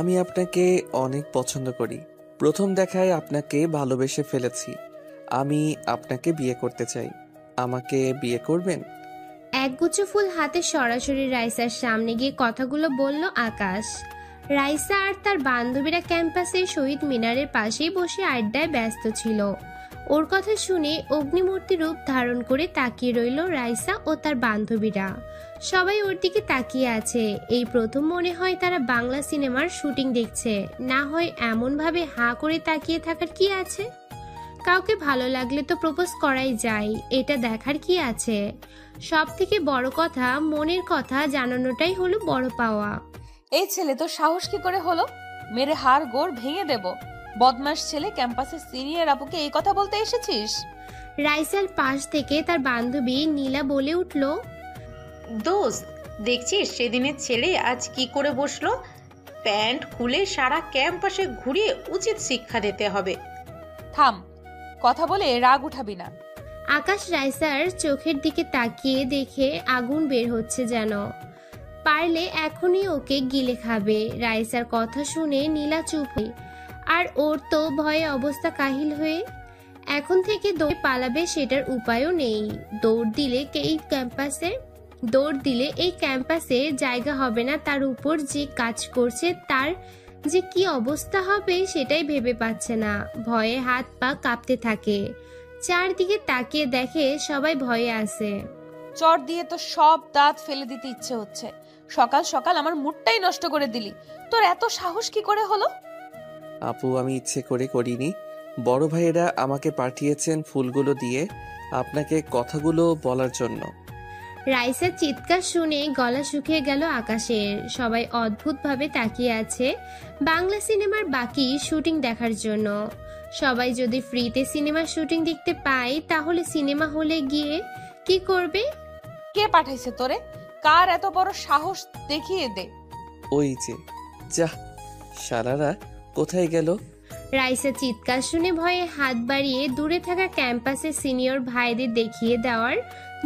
আমি আপনাকে অনেক পছন্দ করি। প্রথম দেখায় আপনাকে ভালোবেসে ফেলেছি। আমি আপনাকে বিয়ে করতে চাই। আমাকে বিয়ে করবেন? একগুচ্ছ ফুল হাতে সরাসরি রাইসার সামনে গিয়ে কথাগুলো বলল আকাশ। রাইসা আর তার বান্ধবীরা ক্যাম্পাসের শহীদ মিনারের পাশেই বসে আড্ডায় ব্যস্ত ছিল। ওর কথা শুনে অগ্নিমূর্তি রূপ ধারণ করে তাকিয়ে রইল রাইসা ও তার বান্ধবীরা। সবাই ওর দিকে তাকিয়ে আছে। এই প্রথম মনে হয় তারা বাংলা সিনেমার শুটিং দেখছে। না হয় এমনভাবে হাঁ করে তাকিয়ে থাকার কি আছে? কাউকে ভালো লাগলে তো প্রপোজ করাই যায়, এটা দেখার কি আছে? সব থেকে বড় কথা, মনের কথা জানানোটাই হলো বড় পাওয়া। এই ছেলে তো সাহস কি করে হলো? মেরে হাড় গোড় ভেঙে দেব। বদমাস ছেলে, ক্যাম্পাসের সিনিয়র আপুকে এই কথা বলতে এসেছিস? রাইসার পাশ থেকে তার বান্ধবী নীলা বলে উঠল, দোস্ত, দেখছিস সেদিনের ছেলে আজ কি করে বসলো? প্যান্ট খুলে সারা ক্যাম্পাসে ঘুরিয়ে উচিত শিক্ষা দিতে হবে। থাম, কথা বলে রাগ উঠাবি না। আকাশ রাইসার চোখের দিকে তাকিয়ে দেখে আগুন বের হচ্ছে যেন। পারলে এখনই ওকে গিলে খাবে। রাইসার কথা শুনে নীলা চুপ হয়ে, আর ওর তো ভয়ে অবস্থা কাহিল হয়ে। এখন থেকে দৌড়ে পালাবে সেটার উপায়ও নেই। দৌড় দিলে এই ক্যাম্পাসে জায়গা হবে না। তার উপর যে কাজ করছে তার যে কি অবস্থা হবে সেটাই ভেবে পাচ্ছে না। ভয়ে হাত পা কাঁপতে থাকে। চারদিকে তাকিয়ে দেখে সবাই ভয়ে আছে। চট দিয়ে তো সব দাঁত ফেলে দিতে ইচ্ছে হচ্ছে। সকাল সকাল আমার মুডটাই নষ্ট করে দিলি। তোর এত সাহস কি করে হলো? আপু, আমি ইচ্ছে করে করিনি। বড় ভাইয়েরা আমাকে পাঠিয়েছেন ফুলগুলো দিয়ে আপনাকে কথাগুলো বলার জন্য। রাইসার চিৎকার শুনে গলা শুকিয়ে গেল আকাশের। সবাই অদ্ভুতভাবে তাকিয়ে আছে বাংলা সিনেমার বাকি শুটিং দেখার জন্য। সবাই যদি ফ্রিতে সিনেমার শুটিং দেখতে পায় তাহলে সিনেমা হলে গিয়ে কি করবে? কে পাঠাইছে তোরে? কার এত বড় সাহস দেখিয়ে দে। ওই যে, যাহ, শালারা কোথায় গেল? রাইসা চিৎকার শুনে ভয়ে হাত বাড়িয়ে দূরে থাকা ক্যাম্পাসের সিনিয়র ভাইদের দেখিয়ে দেওয়ার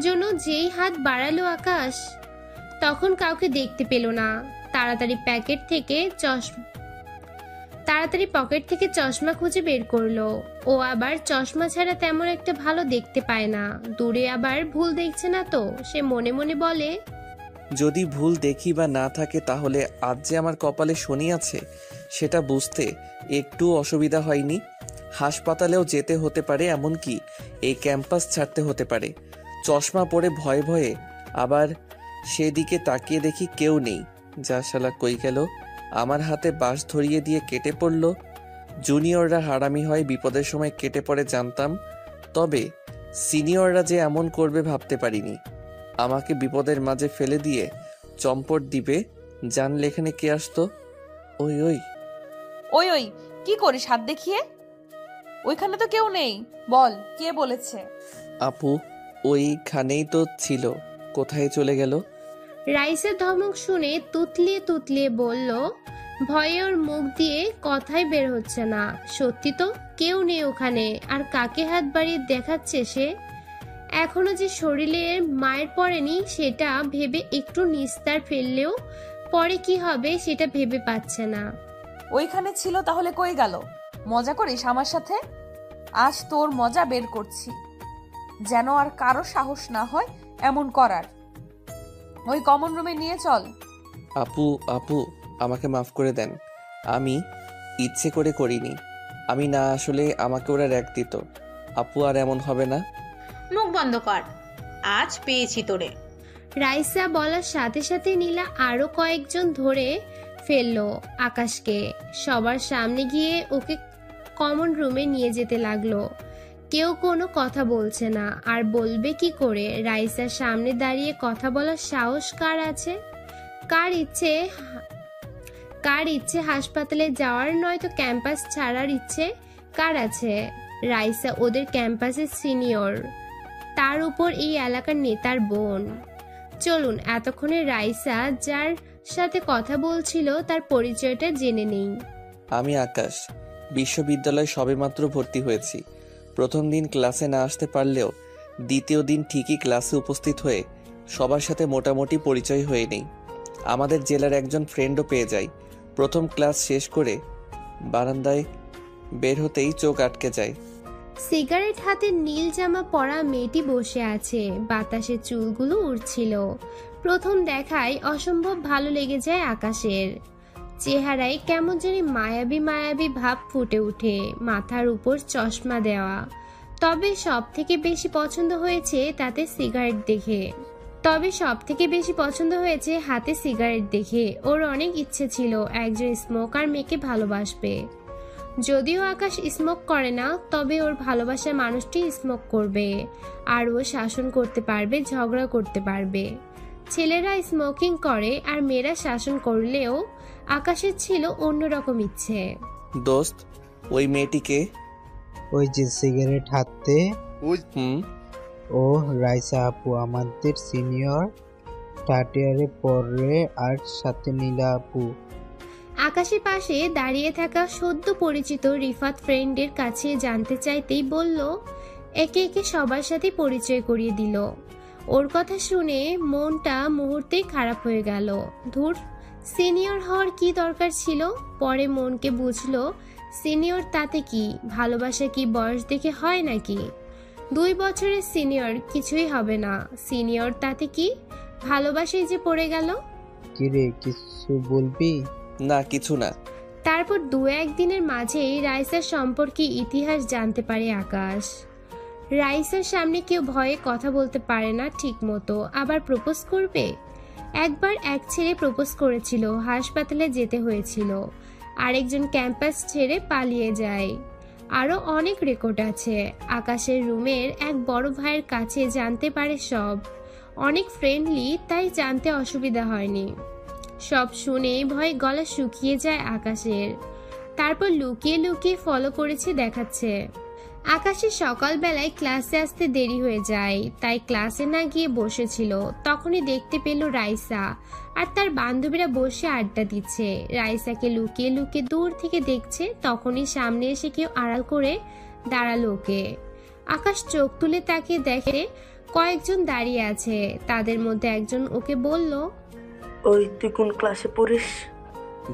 জন্য যেই হাত বাড়ালো আকাশ, তখন কাউকে দেখতে পেল না। তাড়াতাড়ি পকেট থেকে চশমা খুঁজে বের করলো। ও আবার চশমা ছাড়া তেমন একটা ভালো দেখতে পায় না। দূরে আবার ভুল দেখছে না তো। সে মনে মনে বলে, যদি ভুল দেখি বা না থাকে তাহলে আজ যে আমার কপালে শনি আছে সেটা বুঝতে একটু অসুবিধা হয়নি। হাসপাতালেও যেতে হতে পারে, এমনকি এই ক্যাম্পাস ছাড়তে হতে পারে। চশমা পরে ভয়ে ভয়ে আবার সেদিকে তাকিয়ে দেখি কেউ নেই। যা শালা কই গেল? আমার হাতে বাঁশ ধরিয়ে দিয়ে কেটে পড়ল। জুনিয়ররা হারামি হয়, বিপদের সময় কেটে পড়ে জানতাম, তবে সিনিয়ররা যে এমন করবে ভাবতে পারিনি। আমাকে বিপদের মাঝে ফেলে দিয়ে চম্পট দিবে জানলে এখানে কে আসতো? ওই ওই ওই ওই কি করিস হাত দেখিয়ে? ওইখানে তো কেউ নেই। বল, কে বলেছে? আপু, ওইখানেই তো ছিল, কোথায় চলে গেল? রাইসের ধমক শুনে তুতলিয়ে তুতলিয়ে বলল, ভয়ে ওর মুখ দিয়ে কথাই বের হচ্ছে না। সত্যি তো কেউ নেই ওখানে। আর কাকে হাত বাড়িয়ে দেখাচ্ছে সে? এখনো যে শরীরে মায়ের পড়েনি সেটা ভেবে একটু নিস্তার ফেললেও পরে কি হবে সেটা ভেবে পাচ্ছে না। ওইখানে ছিল তাহলে কই গেল? মজা করিস আমার সাথে? আজ তোর মজা বের করছি, যেন আর কারো সাহস না হয় এমন করার। ওই কমন রুমে নিয়ে চল। আপু আপু, আমাকে মাফ করে দেন। আমি ইচ্ছে করে করিনি। আমি না আসলে আমাকে ওরা র্যাক দিত। আপু, আর এমন হবে না। মুখ বন্ধ কর, আজ পেয়েছি তোরে। রাইসা বলার সাথে সাথে নীলা আরো কয়েকজন ধরে ফেললো আকাশকে। সবার সামনে গিয়ে ওকে কমন রুমে নিয়ে যেতে লাগলো। কেউ কোনো কথা বলছে না, আর বলবে কি করে? রাইসার সামনে দাঁড়িয়ে কথা বলার সাহস কার আছে? কার ইচ্ছে হাসপাতালে যাওয়ার, নয়তো ক্যাম্পাস ছাড়ার ইচ্ছে কার আছে? রাইসা ওদের ক্যাম্পাসের সিনিয়র, তার উপর এই এলাকার নেতার বোন। চলুন এতক্ষণে রাইসা যার সাথে কথা বলছিল তার পরিচয়টা জেনে নেই। আমি আকাশ, বিশ্ববিদ্যালয়ে সবেমাত্র ভর্তি হয়েছি। প্রথম দিন ক্লাসে না আসতে পারলেও দ্বিতীয় দিন ঠিকই ক্লাসে উপস্থিত হয়ে সবার সাথে মোটামুটি পরিচয় হয়ে নেই। আমাদের জেলার একজন ফ্রেন্ডও পেয়ে যাই। প্রথম ক্লাস শেষ করে বারান্দায় বের হতেই চোখ আটকে যায়। সিগারেট হাতে নীল জামা পরা মেয়েটি বসে আছে, বাতাসে চুলগুলো উড়ছিল। প্রথম দেখায় অসম্ভব ভালো লেগে যায় আকাশের। চেহারায় কেমন জানি মায়াবী মায়াবী ভাব ফুটে ওঠে, মাথার উপর চশমা দেওয়া। তবে সব থেকে বেশি পছন্দ হয়েছে হাতে সিগারেট দেখে। ওর অনেক ইচ্ছে ছিল একজন স্মোকার মেয়েকে ভালোবাসবে। যদিও আকাশ স্মোক করে না, তবে ওর ভালোবাসার মানুষটি স্মোক করবে, আর ও শাসন করতে পারবে, ঝগড়া করতে পারবে। ছেলেরা স্মোকিং করে আর মেয়েরা শাসন করলেও আকাশের ছিল অন্যরকম ইচ্ছে। দোস্ত, ওই মেয়েটিকে? ওই যে সিগারেট হাতে, ও রাইসা আপু, আমাদের সিনিয়র, থার্ড ইয়ারে পড়ে, আর সাথে নীলা আপু। আকাশের পাশে দাঁড়িয়ে থাকা সদ্য পরিচিত রিফাত ফ্রেন্ডের কাছে জানতে চাইতেই বলল, একে একে সবার সাথে পরিচয় করিয়ে দিল। ওর কথা শুনে মনটা মুহূর্তেই খারাপ হয়ে গেল। ধুর, সিনিয়র হওয়ার কি দরকার ছিল? পরে মনকে বুঝলো, সিনিয়র তাতে কি, ভালোবাসা কি বয়স দেখে হয় নাকি? 2 বছরের সিনিয়র কিছুই হবে না, সিনিয়র তাতে কি, ভালোবাসায় যে পড়ে গেল। কিরে, কিছু বলবি? না, কিছু না। তারপর 2-1 দিনের মাঝেই রাইসার সম্পর্কে ইতিহাস জানতে পারে আকাশ। রাইসার সামনে কেউ ভয়ে কথা বলতে পারে না ঠিক মতো, আবার প্রপোজ করবে। একবার এক ছেলে প্রপোজ করেছিল, হাসপাতালে যেতে হয়েছিল। আরেকজন ক্যাম্পাস ছেড়ে পালিয়ে যায়। আরো অনেক রেকর্ড আছে। আকাশের রুমের এক বড় ভাইয়ের কাছে জানতে পারে সব। অনেক ফ্রেন্ডলি, তাই জানতে অসুবিধা হয়নি। সব শুনে ভয়ে গলা শুকিয়ে যায় আকাশের। তারপর লুকিয়ে লুকিয়ে ফলো করেছে দেখাচ্ছে। আকাশের সকালবেলায় ক্লাসে আসতে দেরি হয়ে যায়, তাই ক্লাসে না গিয়ে বসেছিল। তখনই দেখতে পেল রাইসা আর তার বান্ধবীরা বসে আড্ডা দিচ্ছে। রাইসাকে লুকিয়ে লুকিয়ে দূর থেকে দেখছে, তখনই সামনে এসে কেউ আড়াল করে দাঁড়ালো ওকে। আকাশ চোখ তুলে তাকিয়ে দেখে কয়েকজন দাঁড়িয়ে আছে। তাদের মধ্যে একজন ওকে বলল, ওই তুই কোন ক্লাসে পড়িস?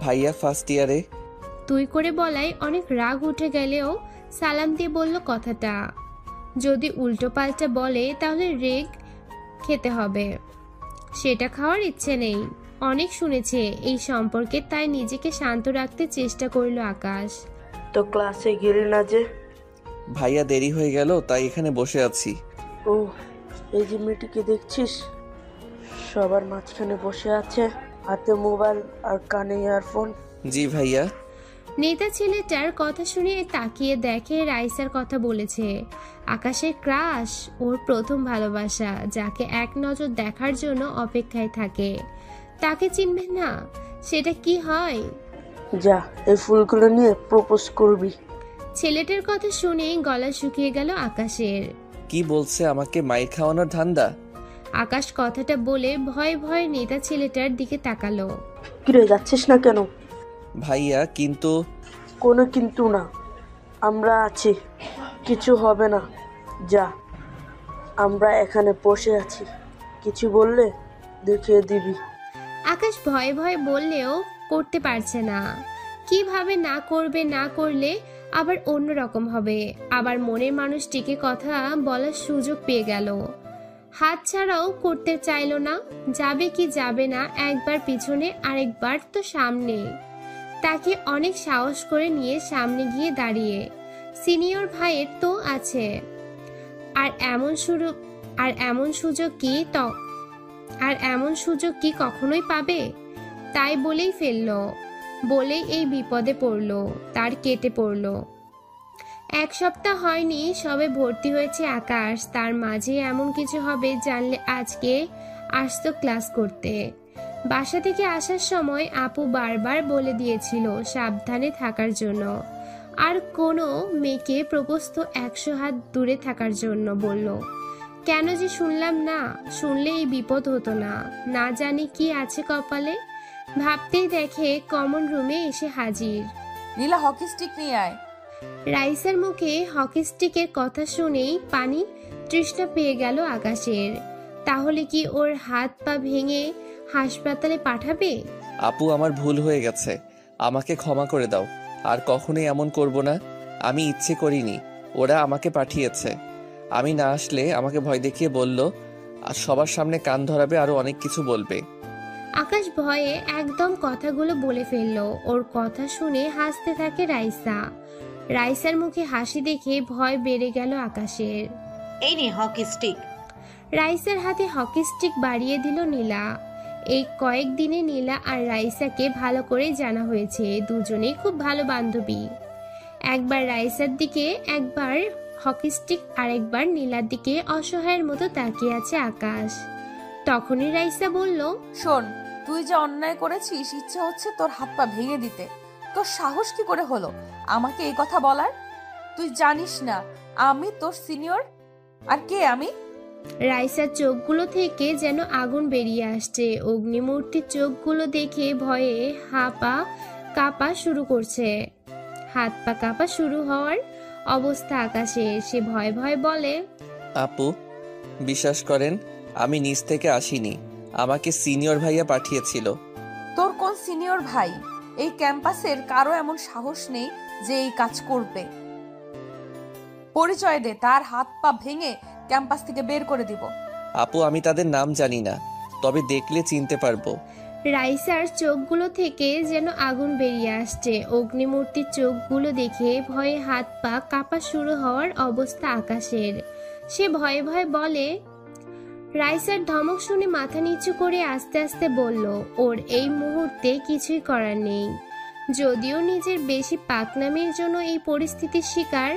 ভাইয়া ফার্স্ট ইয়ারে। তুই করে বলায় অনেক রাগ উঠে গেলেও সালাম দিয়ে বলল কথাটা। যদি উল্টো পাল্টা বলে তাহলে রেগ খেতে হবে, সেটা খাওয়ার ইচ্ছে নেই। অনেক শুনেছে এই সম্পর্কে, তাই নিজেকে শান্ত রাখতে চেষ্টা করল আকাশ। তো ক্লাসে গেলি না যে? ভাইয়া দেরি হয়ে গেল, তাই এখানে বসে আছি। ও, এই যে মেয়েটিকে দেখছিস, সবার মাঝখানে বসে আছে, হাতে মোবাইল আর কানে ইয়ারফোন। জি ভাইয়া। নেতা ছেলেটার কথা শুনে তাকিয়ে দেখে রাইসার কথা বলেছে। আকাশের ক্রাশ, ওর প্রথম ভালোবাসা, যাকে এক নজর দেখার জন্য অপেক্ষায় থাকে। তাকে চিনবে না, সেটা কি হয়? যা, এই ফুলগুলো নিয়ে প্রপোজ করবি। ছেলেটার কথা শুনে গলা শুকিয়ে গেল আকাশের। কি বলছে, আমাকে মাইর খাওয়ানোর ধান্দা? আকাশ কথাটা বলে ভয় ভয় নেতা ছেলেটার দিকে তাকালো। কিরে, যাচ্ছিস না কেন? ভাইয়া কিন্তু। কোনো কিন্তু না, আমরা আছি, কিছু হবে না। যা, আমরা এখানে বসে আছি, কিছু বললে দেখিয়ে দিবি। আকাশ ভয়ে ভয়ে বললেও করতে পারছে না। কিভাবে না করবে, না করলে আবার অন্যরকম হবে। আবার মনের মানুষটিকে কথা বলার সুযোগ পেয়ে গেল, হাত ছাড়াও করতে চাইল না। যাবে কি যাবে না, একবার পিছনে আরেকবার তো সামনে। তাকে অনেক সাহস করে নিয়ে সামনে গিয়ে দাঁড়িয়ে। সিনিয়র ভাইয়ের তো আছে, আর এমন সুযোগ কি কখনোই পাবে? তাই বলেই ফেললো, বলেই এই বিপদে পড়লো, তার কেটে পড়লো। 1 সপ্তাহ হয়নি সবে ভর্তি হয়েছে আকাশ, তার মাঝে এমন কিছু হবে জানলে আজকে আসতো ক্লাস করতে। বাসা থেকে আসার সময় আপু বারবার বলে দিয়েছিল সাবধানে থাকার জন্য, আর কোনো মেয়েকে প্রপোজ তো 100 হাত দূরে থাকার জন্য বলল। কেন যে শুনলাম না, শুনলে এই বিপদ হতো না। না জানি কি আছে কপালে। ভাবতেই দেখে কমন রুমে এসে হাজির। নীলা, হকি স্টিক নিয়ে আয়। রাইসার মুখে হকি স্টিকের কথা শুনেই পানি তৃষ্ণা পেয়ে গেল আকাশের। তাহলে কি ওর হাত পা ভেঙে হাসপাতালে পাঠাবে? আপু, আমার ভুল হয়ে গেছে, আমাকে ক্ষমা করে দাও, আর কখনোই এমন করব না। আমি ইচ্ছে করিনি, ওরা আমাকে পাঠিয়েছে। আমি না আসলে আমাকে ভয় দেখিয়ে বলল আর সবার সামনে কান ধরাবে, আরো অনেক কিছু বলবে। আকাশ ভয়ে একদম কথাগুলো বলে ফেললো। ওর কথা শুনে হাসতে থাকে রাইসা। রাইসার মুখে হাসি দেখে ভয় বেড়ে গেল আকাশের। এই নে হকি স্টিক। রাইসার হাতে হকি স্টিক বাড়িয়ে দিল নীলা। এই কয়েকদিনে নীলা আর রাইসাকে ভালো করে জানা হয়েছে, দুজনেই খুব ভালো বান্ধবী। একবার রাইসার দিকে একবার হকি স্টিক, আরেকবার নীলার দিকে অসহায়ের মতো তাকিয়ে আছে আকাশ। তখনই রাইসা বলল, শোন, তুই যে অন্যায় করেছিস, ইচ্ছে হচ্ছে তোর হাত পা ভেঙে দিতে। তোর সাহস কি করে হলো আমাকে এই কথা বলার? তুই জানিস না আমি তোর সিনিয়র? আর কে আমি? রাইসার চোখগুলো থেকে যেন আগুন বেরিয়ে আসছে। অগ্নিমূর্তির চোখগুলো দেখে ভয়ে কাঁপা শুরু করছে। হাত পা কাঁপা শুরু হওয়ার অবস্থা আকাশের। সে ভয়ে ভয়ে বলে, আপু, বিশ্বাস করেন আমি নিজ থেকে আসিনি, আমাকে সিনিয়র ভাইয়া পাঠিয়েছিল। তোর কোন সিনিয়র ভাই? এই ক্যাম্পাসের কারো এমন সাহস নেই যে এই কাজ করবে। পরিচয় দে, তার হাত পা ভেঙে ক্যাম্পাস থেকে বের করে দিব। আপু, আমি তাদের নাম জানি না, তবে দেখলে চিনতে পারবো। রাইসার চোখগুলো থেকে যেন আগুন বেরিয়ে আসছে। অগ্নিমূর্তির চোখগুলো দেখে ভয়ে হাত পা কাঁপা শুরু হওয়ার অবস্থা আকাশের। সে ভয়ে ভয়ে বলে, রাইসার ধমক শুনে মাথা নিচু করে আস্তে আস্তে বলল, ওর এই মুহূর্তে কিছুই করার নেই। যদিও নিজের বেশি পাকনামির জন্য এই পরিস্থিতির শিকার,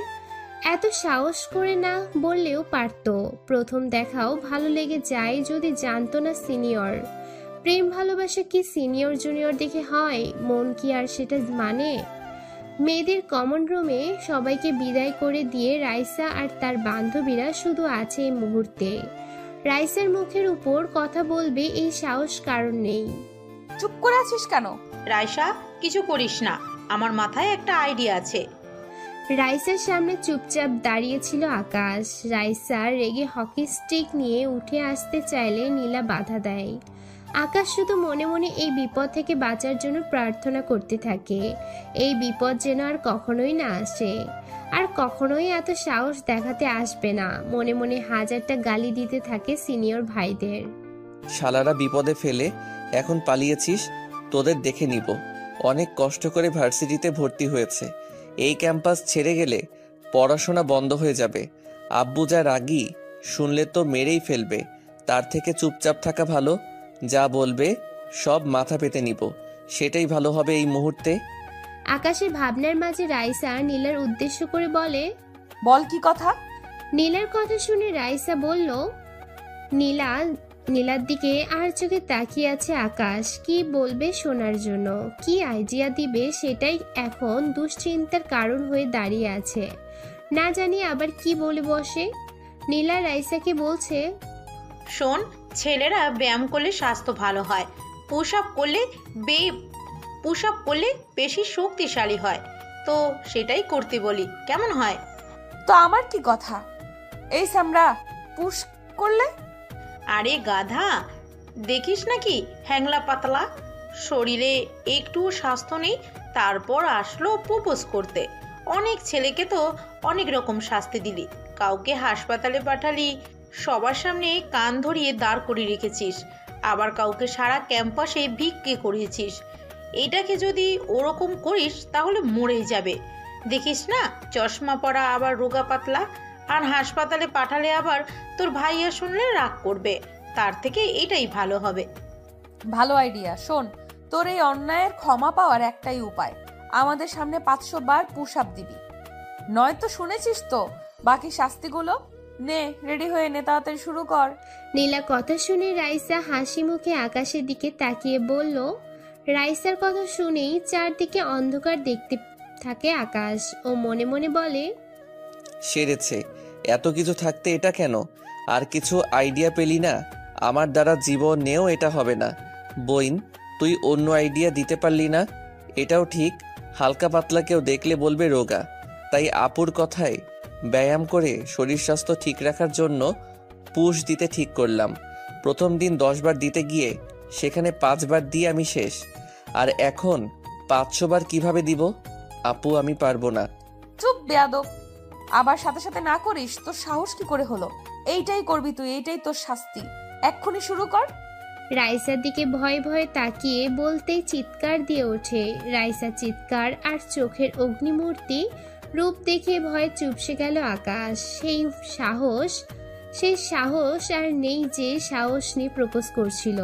এত সাহস করে না বললেও পারত। প্রথম দেখাও ভালো লেগে যায় যদি জানতো না সিনিয়র। প্রেম ভালোবাসা কি সিনিয়র জুনিয়র দেখে হয়? মন কি আর সেটা মানে? মেয়েদের কমন রুমে সবাইকে বিদায় করে দিয়ে রাইসা আর তার বান্ধবীরা শুধু আছে এই মুহূর্তে। রাইসার মুখের উপর কথা বলবে এই সাহস কারণ নেই। চুপ করে আছিস কেন? রাইসা, কিছু করিস না, আমার মাথায় একটা আইডিয়া আছে। রাইসার সামনে চুপচাপ দাঁড়িয়েছিল আকাশ। রাইসা রেগে হকি স্টিক নিয়ে উঠে আসতে চাইলে নীলা বাধা দেয়। আকাশ শুধু মনে মনে এই বিপদ থেকে বাঁচার জন্য প্রার্থনা করতে থাকে, এই বিপদ যেন আর কখনোই না আসে, আর কখনোই এত সাহস দেখাতে আসবে না। মনে মনে হাজারটা গালি দিতে থাকে সিনিয়র ভাইদের। শালারা বিপদে ফেলে এখন পালিয়েছিস, তোদের দেখে নিব। অনেক কষ্ট করে ভার্সিটিতে ভর্তি হয়েছে, এই ক্যাম্পাস ছেড়ে গেলে পড়াশোনা বন্ধ হয়ে যাবে। আব্বু যা রাগী, শুনলে তো মেরেই ফেলবে। তার থেকে চুপচাপ থাকা ভালো। যা বলবে সব মাথা পেতে নিব, সেটাই ভালো হবে এই মুহূর্তে। আকাশের ভাবনার মাঝে রাইসা নীলার উদ্দেশ্য করে বলে, বল কি কথা? নীলার কথা শুনে রাইসা বলল, নীলার দিকে আর চোখে তাকিয়ে আছে আকাশ। কি বলবে শোনার জন্য, কি আইডিয়া দিবে সেটাই এখন দুশ্চিন্তার কারণ হয়ে দাঁড়িয়ে আছে। না জানি আবার কি বলে বসে। নীলা রাইসাকে বলছে, শোন, ছেলেরা ব্যায়াম করলে স্বাস্থ্য ভালো হয়, পুশ আপ করলে বেশি শক্তিশালী হয়, তো সেটাই করতে বলি, কেমন হয়? তো আমার কি কথা? এই সামরা পুশ করলে? আরে গাধা, দেখিস নাকি হ্যাংলা পাতলা, শরীরে একটু স্বাস্থ্য নেই, তারপর আসলো প্রপোজ করতে। অনেক ছেলেকে তো অনেক রকম শাস্তি দিলি, কাউকে হাসপাতালে পাঠালি, সবার সামনে কান ধরিয়ে দাঁড় করিয়ে রেখেছিস, আবার কাউকে সারা ক্যাম্পাসে ভিক্ষে করিয়েছিস। এটাকে যদি ওরকম করিস তাহলে মরেই যাবে। দেখিস না, চশমা পরা আবার রোগা পাতলা, আর হাসপাতালে পাঠালে আবার তোর ভাইয়া শুনলে রাগ করবে। তার থেকে এটাই ভালো হবে। ভালো আইডিয়া। শোন, তোর এই অন্যায়ের ক্ষমা পাওয়ার একটাই উপায়, আমাদের সামনে 500 বার পুশ আপ দিবি। নয়তো শুনেছিস তো বাকি শাস্তিগুলো। নে, রেডি হয়ে নে, তাড়াতাড়ি শুরু কর। নীলা কথা শুনে রাইসা হাসি মুখে আকাশের দিকে তাকিয়ে বলল। রাইসার কথা শুনেই চারদিকে অন্ধকার দেখতে থাকে আকাশ। ও মনে মনে বলে, সেরেছে, এত কিছু থাকতে এটা কেন? আর কিছু আইডিয়া পেলি না? আমার দ্বারা জীবনেও এটা হবে না। বইন, তুই অন্য আইডিয়া দিতে পারলি না? এটাও ঠিক, হালকা পাতলা কেউ দেখলে বলবে রোগা। তাই আপুর কথায় ব্যায়াম করে শরীর স্বাস্থ্য ঠিক রাখার জন্য পুশ দিতে ঠিক করলাম। প্রথম দিন 10 বার দিতে গিয়ে সেখানে 5 বার দিয়ে আমি শেষ। আর এখন 500 বার কিভাবে দিব? আপু আমি পারবো না। চুপ বেয়াদব, আবার সাথে সাথে না করিস তোর সাহস কি করে হলো? এইটাই করবি তুই, এইটাই তোর শাস্তি। এক্ষুনি শুরু কর। রাইসার দিকে ভয়ে ভয়ে তাকিয়ে বলতেই চিৎকার দিয়ে ওঠে। রাইসার চিৎকার আর চোখের অগ্নিমূর্তি রূপ দেখে ভয়ে চুপসে গেল আকাশ। সেই সাহস আর নেই যে সাহস নিয়ে প্রপোজ করছিল।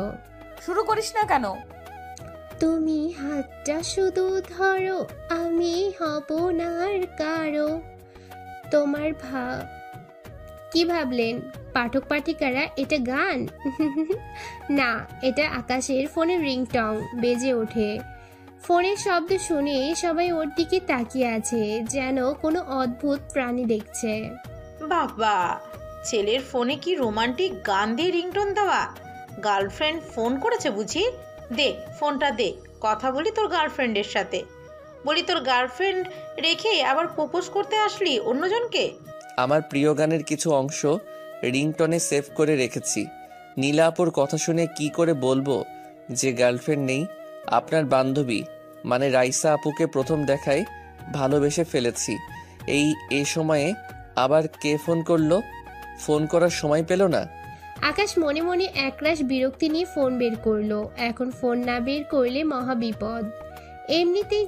শুরু করিস না কেন? তুমি হাতটা শুধু ধরো, আমি হব না আর কারো। তোমার কি ভাবলেন পাঠক পাঠিকারা এটা গান? না, এটা আকাশের ফোনের রিংটং বেজে ওঠে। ফোনের শব্দ শুনে সবাই ওর দিকে তাকিয়ে আছে, যেন কোনো অদ্ভুত প্রাণী দেখছে। বাবা, ছেলের ফোনে কি রোমান্টিক গান দিয়ে রিংটোন দেওয়া? গার্লফ্রেন্ড ফোন করেছে বুঝি? দে ফোনটা দে, কথা বলি তোর গার্লফ্রেন্ডের সাথে। বলি তোর গার্লফ্রেন্ড রেখে আবার প্রপোজ করতে আসলি অন্যজনকে? আমার প্রিয় গানের কিছু অংশ রিংটনে সেভ করে রেখেছি। নীলা আপুর কথা শুনে কি করে বলবো যে গার্লফ্রেন্ড নেই? আপনার বান্ধবী মানে রাইসা আপুকে প্রথম দেখায় ভালোবেসে ফেলেছি। এই সময়ে আবার কে ফোন করলো? ফোন করার সময় পেল না। আকাশ মনে মনে একরাশ বিরক্তি নিয়ে ফোন বের করলো। এখন ফোন না বের করলে মহা বিপদ। এমনিতেই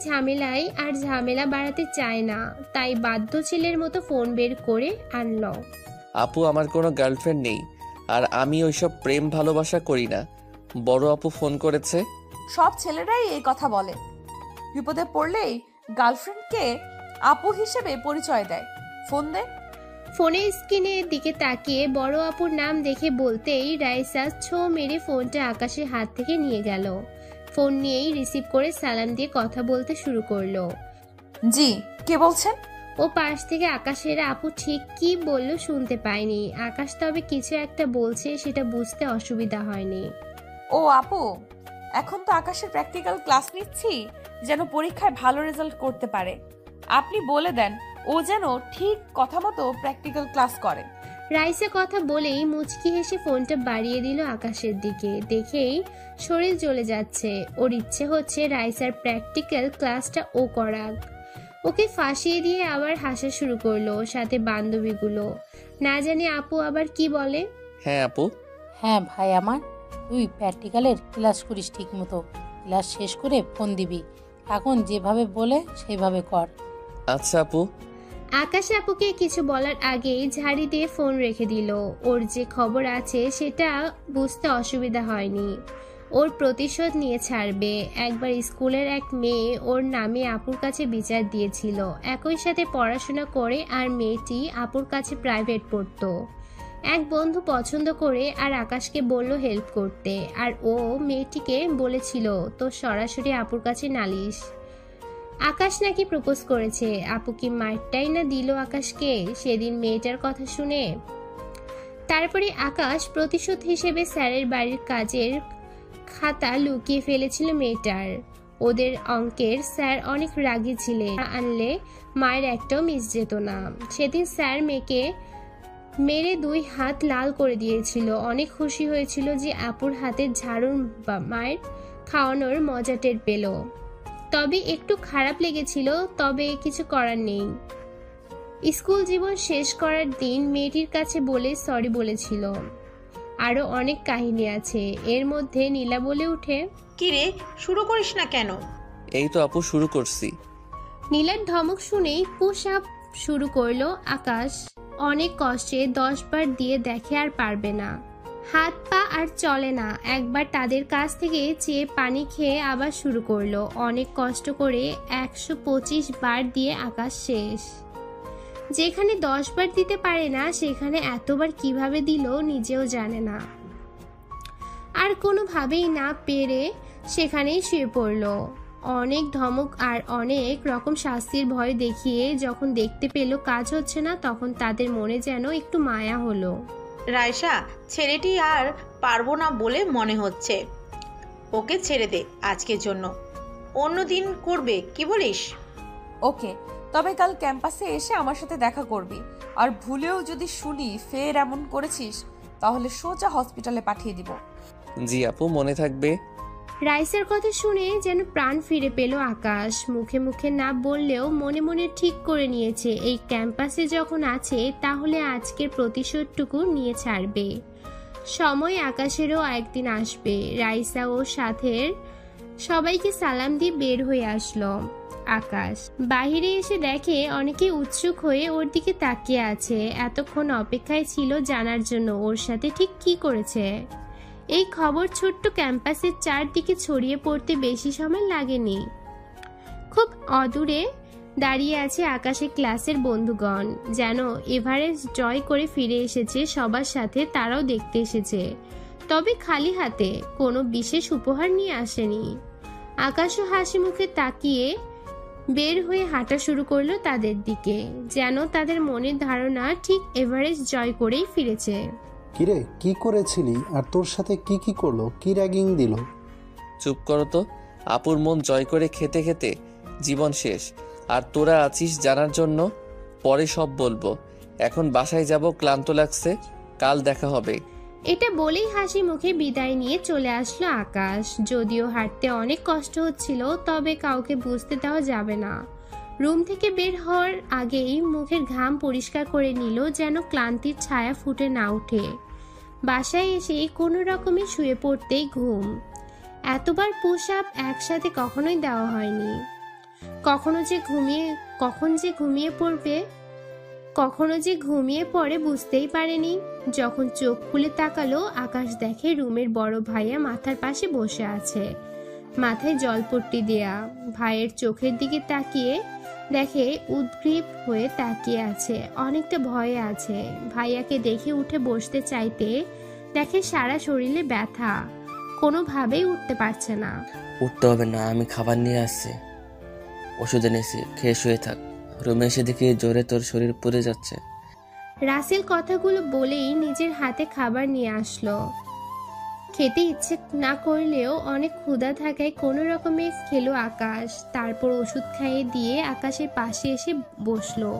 ঝামেলা বাড়াতে চায় না, তাই বাধ্য ছেলের মতো ফোন বের করে আনলো। আপু আমার কোনো গার্লফ্রেন্ড নেই, আর আমি ওইসব প্রেম ভালোবাসা করি না। বড় আপু ফোন করেছে। সব ছেলেরাই এই কথা বলে, বিপদে পড়লেই গার্লফ্রেন্ডকে আপু হিসেবে পরিচয় দেয়। ফোন দে। ফোনের স্ক্রিনের দিকে তাকিয়ে বড় আপুর নাম দেখে বলতেই রাইসা ছো মেরে ফোনটা আকাশের হাত থেকে নিয়ে গেল। ফোন নিয়েই রিসিভ করে সালাম দিয়ে কথা বলতে শুরু করলো। জি, কে বলছেন? ও পাশ থেকে আকাশের আপু ঠিক কি বললো শুনতে পায়নি। আকাশ তবে কিছু একটা বলছে, সেটা বুঝতে অসুবিধা হয়নি। ও আপু, এখন তো আকাশের প্র্যাকটিক্যাল ক্লাস নিচ্ছি, যেন পরীক্ষায় ভালো রেজাল্ট করতে পারে। আপনি বলে দেন ও যেন ঠিক কথা মতো প্র্যাকটিক্যাল ক্লাস করে। রাইসা কথা বলেই মুচকি হেসে ফোনটা বাড়িয়ে দিল আকাশের দিকে। দেখেই শরীর জ্বলে যাচ্ছে। ওর ইচ্ছে হচ্ছে রাইসার প্র্যাকটিক্যাল ক্লাসটা ও করাক। ওকে ফাঁসিয়ে দিয়ে আবার হাসা শুরু করলো, সাথে বান্ধবীগুলো। না জানি আপু আবার কি বলে। হ্যাঁ আপু। হ্যাঁ ভাই আমার, তুই প্র্যাকটিক্যালের ক্লাস করিস ঠিক মতো। ক্লাস শেষ করে ফোন দিবি। এখন যেভাবে বলে সেভাবে কর। আচ্ছা আপু। আকাশ আপুকে কিছু বলার আগেই ঝাড়ি দিয়ে ফোন রেখে দিল। ওর যে খবর আছে সেটা বুঝতে অসুবিধা হয়নি। ওর প্রতিশোধ নিয়ে ছাড়বে। একবার স্কুলের এক মেয়ে ওর নামে আপুর কাছে বিচার দিয়েছিল। একই সাথে পড়াশোনা করে আর মেয়েটি আপুর কাছে প্রাইভেট পড়তো। এক বন্ধু পছন্দ করে আর আকাশকে বলল হেল্প করতে, আর ও মেয়েটিকে বলেছিল তো সরাসরি আপুর কাছে নালিশ। আকাশ নাকি প্রপোজ করেছে। আপু কি মারটাই না দিল আকাশকে সেদিন মেয়েটার কথা শুনে। তারপরে আকাশ প্রতিশোধ হিসেবে স্যারের বাড়ির কাজের খাতা লুকিয়ে ফেলেছিল মেয়েটার। ওদের অঙ্কের স্যার অনেক রাগী ছিলেন, আনলে মায়ের একটাও মিস যেত না। সেদিন স্যার মেয়েকে মেরে 2 হাত লাল করে দিয়েছিল। অনেক খুশি হয়েছিল যে আপুর হাতের ঝাড়ুর মায়ের খাওয়ানোর মজা টের পেল। তবে একটু খারাপ লেগেছিল, তবে কিছু করার নেই। স্কুল জীবন শেষ করার দিন মেয়েটির কাছে বলে সরি বলেছিল। আরো অনেক কাহিনী আছে। এর মধ্যে নীলা বলে উঠে, কি রে, শুরু করিস না কেন? এই তো আপু শুরু করছি। নীলার ধমক শুনেই পুশ আপ শুরু করলো আকাশ। অনেক কষ্টে 10 বার দিয়ে দেখে আর পারবে না। হাত পা আর চলে না। একবার তাদের কাছ থেকে চেয়ে পানি খেয়ে আবার শুরু করলো। অনেক কষ্ট করে 125 বার দিয়ে আকাশ শেষ। যেখানে 10 বার দিতে পারে না সেখানে এতবার কিভাবে দিল নিজেও জানে না। আর কোনোভাবেই না পেরে সেখানেই শুয়ে পড়লো। অনেক ধমক আর অনেক রকম শাস্তির ভয় দেখিয়ে যখন দেখতে পেল কাজ হচ্ছে না, তখন তাদের মনে যেন একটু মায়া হলো। রাইসা, ছেলেটি আর পারবো না বলে মনে হচ্ছে। ওকে ছেড়ে দে আজকের জন্য, অন্য দিন করবে, কি বলিস? ওকে, তবে কাল ক্যাম্পাসে এসে আমার সাথে দেখা করবি। আর ভুলেও যদি শুনি ফের এমন করেছিস তাহলে সোজা হসপিটালে পাঠিয়ে দিব। জি আপু, মনে থাকবে। রাইসার কথা শুনে যেন প্রাণ ফিরে পেল আকাশ। মুখে মুখে না বললেও মনে মনে ঠিক করে নিয়েছে এই ক্যাম্পাসে যখন আছে তাহলে আজকের প্রতিশোধটুকু নিয়ে ছাড়বে। সময় আকাশেরও একদিন আসবে। রাইসা ও সাথের সবাইকে সালাম দিয়ে বের হয়ে আসলো আকাশ। বাহিরে এসে দেখে অনেকে উৎসুক হয়ে ওর দিকে তাকিয়ে আছে। এতক্ষণ অপেক্ষায় ছিল জানার জন্য ওর সাথে ঠিক কি করেছে। এই খবর ছোট্ট ক্যাম্পাসের চারদিকে ছড়িয়ে পড়তে বেশি সময় লাগেনি। খুব অদূরে দাঁড়িয়ে আছে আকাশের ক্লাসের বন্ধুগণ, যেন এভারেস্ট জয় করে ফিরে এসেছে সবার সাথে। তারাও দেখতে এসেছে, তবে খালি হাতে, কোনো বিশেষ উপহার নিয়ে আসেনি। আকাশও হাসি মুখে তাকিয়ে বের হয়ে হাঁটা শুরু করলো তাদের দিকে, যেন তাদের মনের ধারণা ঠিক এভারেস্ট জয় করেই ফিরেছে। কিরে, কি করেছিলি আর তোর সাথে কি কি করলো? কি র্যাগিং দিল? চুপ করো তো। আপুর মন জয় করে খেতে খেতে জীবন শেষ, আর তোরা আছিস জানার জন্য। পরে সব বলবো, এখন বাসায় যাব, ক্লান্ত লাগছে, কাল দেখা হবে। এটা বলেই হাসি মুখে বিদায় নিয়ে চলে আসলো আকাশ। যদিও হাঁটতে অনেক কষ্ট হচ্ছিল, তবে কাউকে বুঝতে দেওয়া যাবে না। রুম থেকে বের হওয়ার আগেই মুখের ঘাম পরিষ্কার করে নিল, যেন ক্লান্তির ছায়া ফুটে না ওঠে। বাসায় এসে কোনো রকমে শুয়ে পড়তেই ঘুম। এতবার পুশ আপ একসাথে কখনোই দেওয়া হয়নি। কখনো যে ঘুমিয়ে পড়ে বুঝতেই পারেনি। যখন চোখ খুলে তাকালো, আকাশ দেখে রুমের বড় ভাইয়া মাথার পাশে বসে আছে, মাথায় জলপট্টি দেয়া। ভাইয়ের চোখের দিকে তাকিয়ে দেখে উদ্গ্রীব হয়ে তাকিয়ে আছে, অনেকটা ভয়ে আছে। ভাইয়াকে দেখে উঠে বসতে চাইতে দেখে সারা শরীরে ব্যথা, কোনোভাবেই উঠতে পারছে না। উঠতে হবে না, আমি খাবার নিয়ে আসছি, ওষুধ এনেছি, খেয়ে শুয়ে থাক। রুমে এসে দেখি জোরে তোর শরীর পুড়ে যাচ্ছে। রাসেল কথাগুলো বলেই নিজের হাতে খাবার নিয়ে আসলো। খেতে ইচ্ছে না করলেও অনেক ক্ষুধা থাকায় কোনো রকমে খেলো আকাশ। তারপর ওষুধ খাইয়ে দিয়ে আকাশের পাশে এসে বসলো।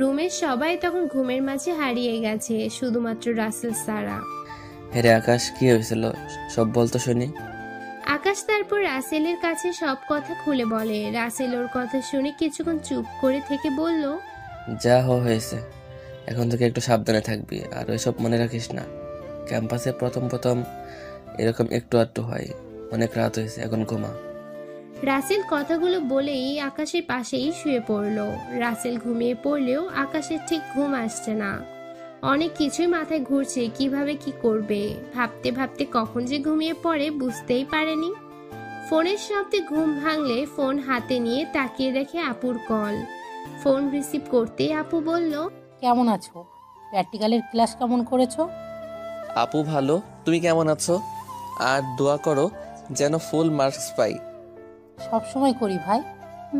রুমের সবাই তখন ঘুমের মাঝে হারিয়ে গেছে, শুধুমাত্র রাসেল ছাড়া। হেরে আকাশ, কি হয়েছিল সব বলতো শুনি। আকাশ তারপর রাসেলের কাছে সব কথা খুলে বলে। রাসেল ওর কথা শুনে কিছুক্ষণ চুপ করে থেকে বলল, যা হয়েছে, এখন থেকে একটু সাবধানে থাকবি, আর ওইসব মনে রাখিস না। ক্যাম্পাসে প্রথম এরকম একটু আধটু হয়। অনেক রাত হয়েছে, এখন ঘুমা। রাসেল কথাগুলো বলেই আকাশের পাশেই শুয়ে পড়লো। রাসেল ঘুমিয়ে পড়লেও আকাশের ঠিক ঘুম আসছে না। অনেক কিছুই মাথায় ঘুরছে, কিভাবে কি করবে। ভাবতে ভাবতে কখন যে ঘুমিয়ে পড়ে বুঝতেই পারেনি। ফোনের শব্দে ঘুম ভাঙলে ফোন হাতে নিয়ে তাকিয়ে দেখে আপুর কল। ফোন রিসিভ করতেই আপু বলল, কেমন আছো? প্র্যাকটিক্যালের ক্লাস কেমন করেছো? আপু ভালো, তুমি কেমন আছো? আর দোয়া করো যেন ফুল মার্কস পাই। সব সময় করি ভাই।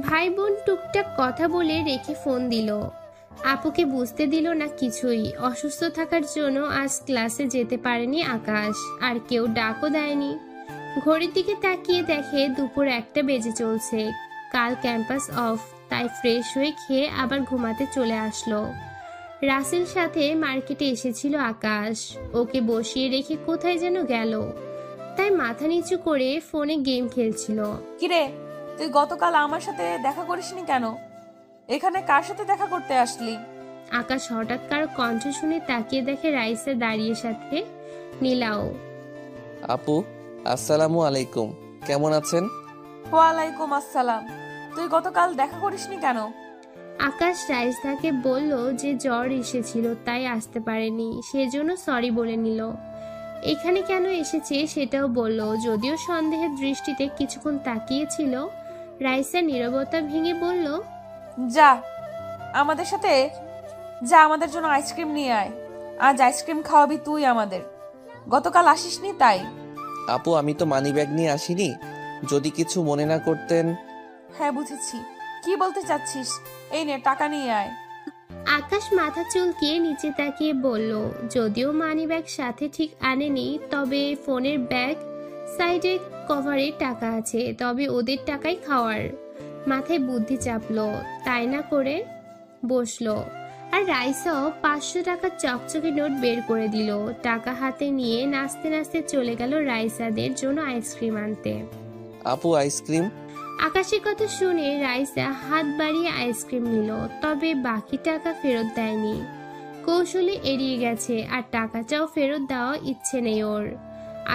ভাই বোন টুকটাক কথা বলে রেখে ফোন দিল। আপুকে বুঝতে দিল না কিছুই। অসুস্থ থাকার জন্য আজ ক্লাসে যেতে পারেনি আকাশ, আর কেউ ডাকও দেয়নি। ঘড়ির দিকে তাকিয়ে দেখে দুপুর 1টা বেজে চলছে। কাল ক্যাম্পাস অফ, তাই ফ্রেশ হয়ে খেয়ে আবার ঘুমাতে চলে আসলো। রাসেল সাথে মার্কেটে এসেছিল আকাশ। ওকে বসিয়ে রেখে কোথায় যেন গেল, তাই মাথা নিচু করে ফোনে গেম খেলছিল। কিরে, তুই গতকাল আমার সাথে দেখা করিসনি কেন? এখানে কার সাথে দেখা করতে আসলি? আকাশ হঠাৎ কারো কণ্ঠ শুনে তাকিয়ে দেখে রাইসা দাঁড়িয়ে, সাথে নীলাও। আপু আসসালামু আলাইকুম, কেমন আছেন? ওয়ালাইকুম আসসালাম। তুই গতকাল দেখা করিসনি কেন? আকাশ রাইসাকে বলল যে জ্বর এসেছিল তাই আসতে পারেনি, সেজন্য সরি বলে নিল। এখানে কেন এসেছে সেটাও বলল। যদিও সন্দেহের দৃষ্টিতে কিছুক্ষণ তাকিয়েছিল, রাইসা নীরবতা ভেঙে বলল, যা আমাদের সাথে, যা আমাদের জন্য আইসক্রিম নিয়ে আয়। আজ আইসক্রিম খাওয়াবি তুই আমাদের। গতকাল আসিসনি তাই। আপু আমি তো মানি ব্যাগ নিয়ে আসিনি, যদি কিছু মনে না করতেন। হ্যাঁ বুঝেছি, কি বলতে চাচ্ছিস? এই নে টাকা নিয়ে আয়। আকাশ মাথা চুলকিয়ে নিচে তাকিয়ে বলল, যদিও মানি ব্যাগ সাথে ঠিক আনেনি, তবে ফোনের ব্যাগ সাইডে কভারে টাকা আছে, তবে ওদের টাকাই খাওয়ার। মাথায় বুদ্ধি চাপলো, তাই না করে বসলো। আর রাইসাও 500 টাকার চকচকে নোট বের করে দিল। টাকা হাতে নিয়ে নাচতে নাচতে চলে গেল রাইসাদের জন্য আইসক্রিম আনতে। আপু আইসক্রিম। আকাশের কথা শুনে রাইসা হাত বাড়িয়ে আইসক্রিম নিল, তবে বাকি টাকা ফেরত দেয়নি। কৌশলে এড়িয়ে গেছে, আর টাকাটাও ফেরত দেওয়া ইচ্ছে নেই ওর।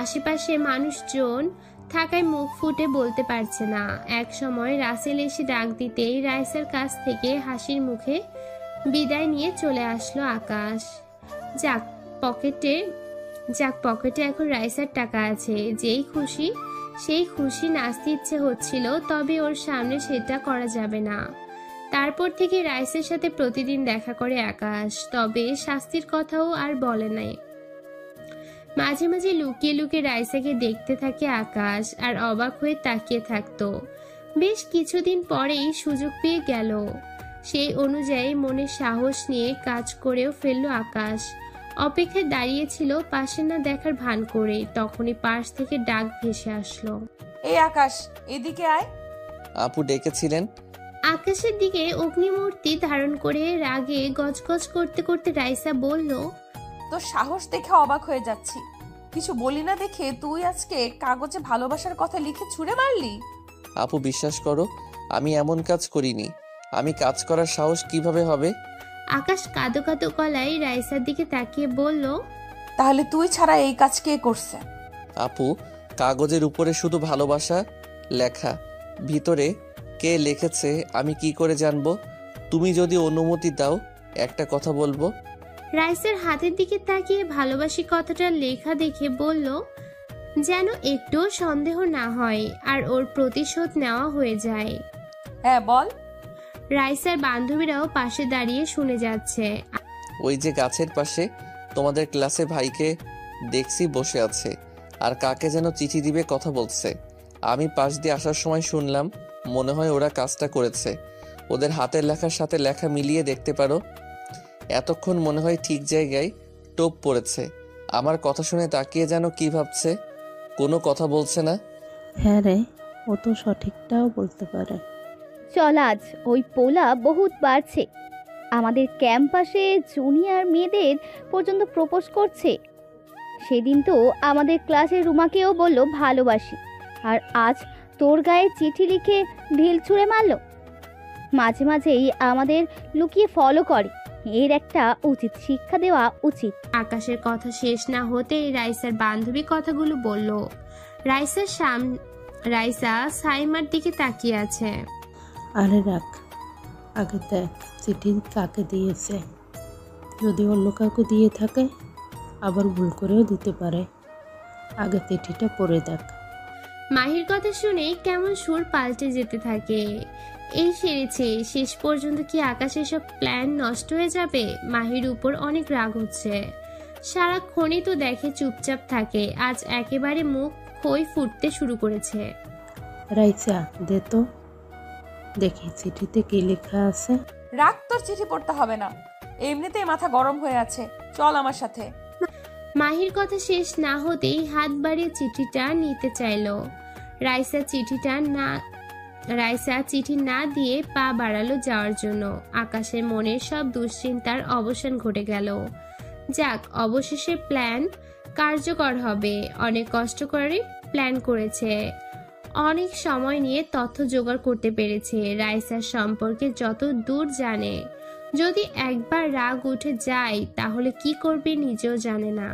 আশেপাশে মানুষজন থাকায় মুখ ফুটে বলতে পারছে না। এক সময় রাসেল এসে ডাক দিতেই রাইসার কাছ থেকে হাসির মুখে বিদায় নিয়ে চলে আসলো আকাশ। যাক পকেটে এখন রাইসার টাকা আছে। সেই খুশি নাচতে ইচ্ছে হচ্ছিল, তবে ওর সামনে সেটা করা যাবে না। তারপর থেকে রাইসের সাথে প্রতিদিন দেখা করে আকাশ, তবে শাস্তির কথাও আর বলে নাই। মাঝে মাঝে লুকিয়ে লুকিয়ে রাইসাকে দেখতে থাকে আকাশ, আর অবাক হয়ে তাকিয়ে থাকতো। বেশ কিছুদিন পরেই সুযোগ পেয়ে গেল। সেই অনুযায়ী মনে সাহস নিয়ে কাজ করেও ফেললো আকাশ। অপেক্ষায় দাঁড়িয়েছিল পাশে না দেখার ভান করে, তখনই পাশ থেকে ডাক ভেসে আসলো। এই আকাশ, এদিকে আয়। আপু ডেকেছিলেন? আকাশের দিকে অগ্নিমূর্তি ধারণ করে রাগে গজগজ করতে করতে রাইসা বলল, তোর সাহস দেখে অবাক হয়ে যাচ্ছি। কিছু বলি না দেখে তুই আজকে কাগজে ভালোবাসার কথা লিখে ছুঁড়ে মারলি। আপু বিশ্বাস করো, আমি এমন কাজ করিনি। আমি কাজ করার সাহস কিভাবে হবে? আকাশ কাঁদো কাঁদো গলায় রাইসার দিকে তাকিয়ে বলল, তাহলে তুই ছাড়া এই কাজ কে করছে? আপু, কাগজের উপরে শুধু ভালোবাসা লেখা, ভিতরে কে লিখেছে আমি কি করে জানবো? তুমি যদি অনুমতি দাও একটা কথা বলবো। রাইসার হাতের দিকে তাকিয়ে ভালোবাসি কথাটা লেখা দেখে বলল, যেন একটুও সন্দেহ না হয় আর ওর প্রতিশোধ নেওয়া হয়ে যায়। হ্যাঁ বল। রাইসার বান্ধবীরাও পাশে দাঁড়িয়ে শুনে যাচ্ছে। ওই যে গাছের পাশে তোমাদের ক্লাসে ভাইকে দেখছি বসে আছে, আর কাকে যেন চিঠি দিবে কথা বলছে। আমি পাশ দিয়ে আসার সময় শুনলাম, মনে হয় ওরা কাজটা করেছে। ওদের হাতের লেখার সাথে লেখা মিলিয়ে দেখতে পারো। এতক্ষণ মনে হয় ঠিক জায়গায় টোপ পড়েছে। আমার কথা শুনে তাকিয়ে যেন কি ভাবছে, কোনো কথা বলছে না। হ্যাঁ রে, ও তো সঠিকটাও বলতে পারে। চল, আজ ওই পোলা বহুত বাড়ছে। আমাদের ক্যাম্পাসে জুনিয়র মেয়েদের পর্যন্ত প্রপোজ করছে। সেদিন তো আমাদের ক্লাসের রুমাকেও বলল ভালোবাসি, আর আজ তোর গায়ে চিঠি লিখে ঢিল ছুঁড়ে মারল। মাঝে মাঝেই আমাদের লুকিয়ে ফলো করে, এর একটা উচিত শিক্ষা দেওয়া উচিত। আকাশের কথা শেষ না হতেই রাইসার বান্ধবী কথাগুলো বলল। রাইসা সাইমার দিকে তাকিয়ে আছে। আরে রাখ, আগে দেখ চিঠি কাকে দিয়েছে। যদি অন্য কাউকে দিয়ে থাকে আবার ভুল করেও দিতে পারে। আগে চিঠিটা পড়ে দেখ। মাহির কথা শুনে কেমন সুর পাল্টে যেতে থাকে। এই সেরেছে, শেষ পর্যন্ত কি আকাশের সব প্ল্যান নষ্ট হয়ে যাবে? মাহির উপর অনেক রাগ হচ্ছে। সারাক্ষণই তো দেখে চুপচাপ থাকে, আজ একেবারে মুখ খই ফুটতে শুরু করেছে। রাইসা দে তো দেখি চিঠিতে কি লেখা আছে। রাগ, তোর চিঠি পড়তে হবে না, এমনিতেই মাথা গরম হয়ে আছে। চল আমার সাথে। মাহির কথা শেষ না হতেই হাত বাড়িয়ে চিঠিটা নিতে চাইলো। রাইসা চিঠি না দিয়ে পা বাড়ালো যাওয়ার জন্য। আকাশের মনের সব দুশ্চিন্তার অবসান ঘটে গেল। যাক, অবশেষে প্ল্যান কার্যকর হবে। অনেক কষ্ট করে প্ল্যান করেছে, অনেক সময় নিয়ে তথ্য জোগাড় করতে পেরেছে। রাইসার সম্পর্কে যত দূর জানে। যদি একবার রাগ উঠে যায় তাহলে কি করবে নিজেও জানে না।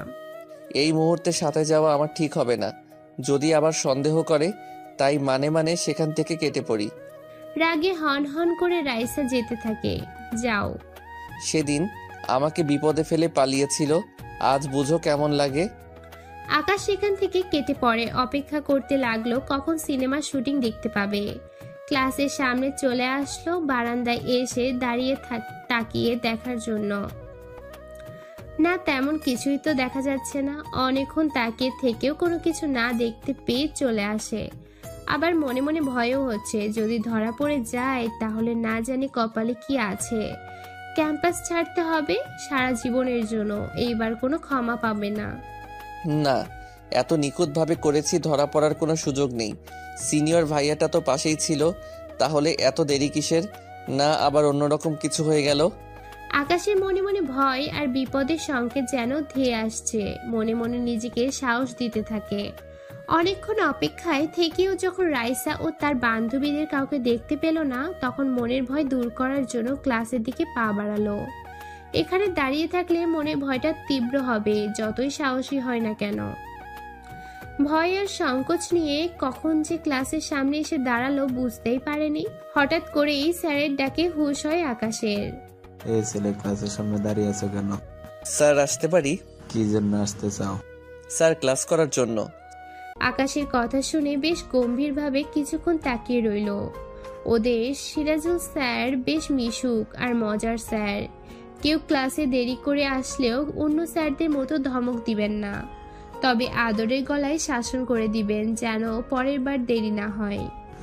এই মুহূর্তে সাথে যাওয়া আমার ঠিক হবে না। যদি আবার সন্দেহ করে, তাই মানে সেখান থেকে কেটে পড়ি। রাগে হন হন করে রাইসা যেতে থাকে। যাও। সেদিন আমাকে বিপদে ফেলে পালিয়েছিল, আজ বুঝো কেমন লাগে। আকাশ সেখান থেকে কেটে পড়ে। অপেক্ষা করতে লাগলো কখন সিনেমার শুটিং দেখতে পাবে। ক্লাসের সামনে চলে আসলো, বারান্দায় এসে দাঁড়িয়ে তাকিয়ে দেখার জন্য। না, তেমন কিছুই তো দেখা যাচ্ছে না। অনেকক্ষণ তাকিয়ে থেকেও কোনো কিছু না দেখতে পেয়ে চলে আসে। আবার মনে মনে ভয়ও হচ্ছে, যদি ধরা পড়ে যায় তাহলে না জানি কপালে কি আছে। ক্যাম্পাস ছাড়তে হবে সারা জীবনের জন্য, এইবার কোনো ক্ষমা পাবে না। না, এত নিখুঁতভাবে করেছি, ধরা পড়ার কোনো সুযোগ নেই। সিনিয়র ভাইয়াটা তো পাশেই ছিল, তাহলে এত দেরি কিসের? না আবার অন্যরকম কিছু হয়ে গেল? আকাশের মনে মনে ভয় আর বিপদের সংকেত যেন ধেয়ে আসছে। মনে মনে নিজেকে সাহস দিতে থাকে। অনেকক্ষণ অপেক্ষায় থেকেও যখন রাইসা ও তার বান্ধবীদের কাউকে দেখতে পেল না, তখন মনের ভয় দূর করার জন্য ক্লাসের দিকে পা বাড়ালো। এখানে দাঁড়িয়ে থাকলে মনে ভয়টা তীব্র হবে, যতই সাহসী হয় না কেন। ভয় আর সংকোচ নিয়ে কখন যে ক্লাসের সামনে এসে দাঁড়ালো বুঝতেই পারেনি। হঠাৎ করেই স্যারের ডাকে হুঁশ হয় আকাশের। এই ছেলে ক্লাসের সামনে দাঁড়িয়ে আছো কেন? স্যার আসতে পারি? কি জন্য আসতে চাও? স্যার ক্লাস করার জন্য। আকাশের কথা শুনে বেশ গম্ভীরভাবে কিছুক্ষণ তাকিয়ে রইল। ওদের সিরাজুল স্যার বেশ মিশুক আর মজার স্যার। কেউ ক্লাসে দেরি করে আসলেও অন্য স্যারদের মতো ধমক দিবেন না, তবে আদরের গলায় শাসন করে দিবেন যেন পরের বার দেরি না হয়।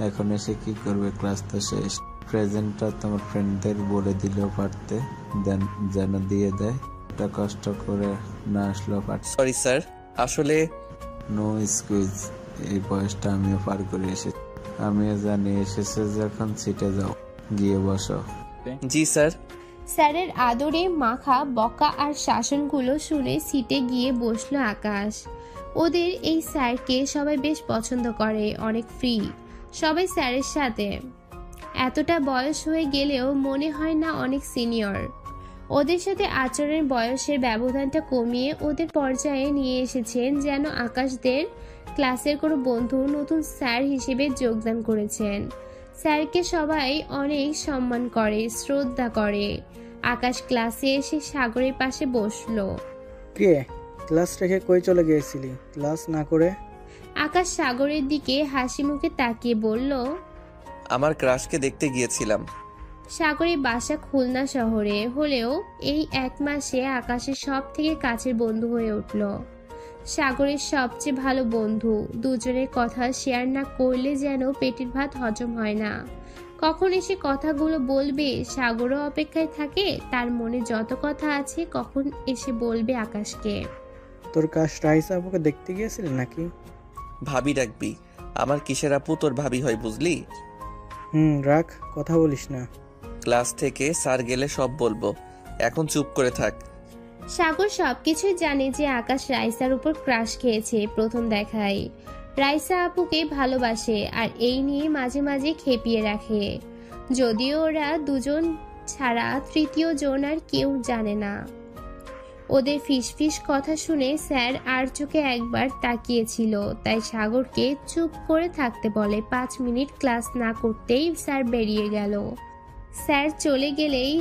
এখন এসে কি করবে? ক্লাস তো শেষ। প্রেজেন্টটা তোমার ফ্রেন্ডদের বলে দিলেও পারতে, যেন দিয়ে দেয়। এটা কষ্ট করে না আসলেও পারতে। সরি স্যার, আসলে নো এক্সকিউজ। এই বয়সটা আমিও পার করে এসেছি। আমিও জানি এসেছে যখন সিটে যাও, গিয়ে বসো। জি স্যার। স্যারের আদরে মাখা বকা আর শাসনগুলো শুনে সিটে গিয়ে বসলো আকাশ। ওদের এই স্যারকে সবাই বেশ পছন্দ করে, অনেক ফ্রি সবাই স্যারের সাথে। এতটা বয়স হয়ে গেলেও মনে হয় না অনেক সিনিয়র। ওদের সাথে আচরণের বয়সের ব্যবধানটা কমিয়ে ওদের পর্যায়ে নিয়ে এসেছেন, যেন আকাশদের ক্লাসের কোনো বন্ধু নতুন স্যার হিসেবে যোগদান করেছেন। স্যারকে সবাই অনেক সম্মান করে, শ্রদ্ধা করে। আকাশ ক্লাসে এসে সাগরের পাশে বসলো। কে ক্লাস রেখে কই চলে গিয়েছিলি ক্লাস না করে? আকাশ সাগরের দিকে হাসি মুখে তাকিয়ে বলল, আমার ক্রাশকে দেখতে গিয়েছিলাম। সাগরের বাসা খুলনা শহরে হলেও এই 1 মাসে আকাশের সব থেকে কাছের বন্ধু হয়ে উঠল। সাগরের সবচেয়ে ভালো বন্ধু। দুজনের কথা শেয়ার না করলে যেন পেটের ভাত হজম হয় না। কখন এসে কথাগুলো বলবে সাগরও অপেক্ষায় থাকে। তার মনে যত কথা আছে কখন এসে বলবে আকাশকে। তোর কাশ রাইসা আপুকে দেখতে গিয়েছিলি নাকি? ভাবি ডাকবি? আমার কিসের আপু তোর ভাবি হয় বুঝলি? রাখ, কথা বলিস না। ক্লাস থেকে স্যার গেলে সব বলবো, এখন চুপ করে থাক। সাগর সবকিছুই জানে যে আকাশ রাইসার উপর ক্রাশ খেয়েছে প্রথম দেখায়। রাইসা আপুকে ভালোবাসে আর এই নিয়ে মাঝে মাঝে খেপিয়ে রাখে। যদিও ওরা দুজন ছাড়া তৃতীয় জন আর কেউ জানে না। ওদের ফিসফিস কথা শুনে স্যার আর চোখে একবার তাকিয়েছিল, তাই সাগরকে চুপ করে থাকতে বলে। 5 মিনিট ক্লাস না করতেই স্যার বেরিয়ে গেল। স্যার চলে গেলেই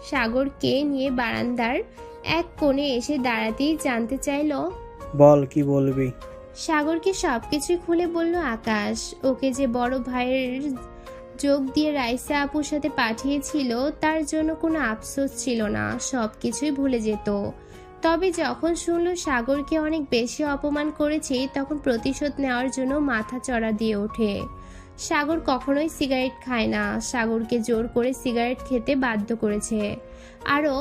সাগরকে নিয়ে বারান্দার এক কোণে এসে দাঁড়াতেই জানতে চাইল, বল কি বলবি? সাগরকে সবকিছু খুলে বলল আকাশ। ওকে যে বড় ভাইয়ের যোগ দিয়ে রাইসা আপুর সাথে পাঠিয়েছিল তার জন্য কোনো আফসোস ছিল না, সবকিছুই ভুলে যেত। তবে যখন শুনলো সাগরকে অনেক বেশি অপমান করেছে তখন প্রতিশোধ নেওয়ার জন্য মাথা চড়া দিয়ে ওঠে। সাগর কখনোই সিগারেট খায় না, সাগরকে জোর করে সিগারেট খেতে বাধ্য করেছে। আরও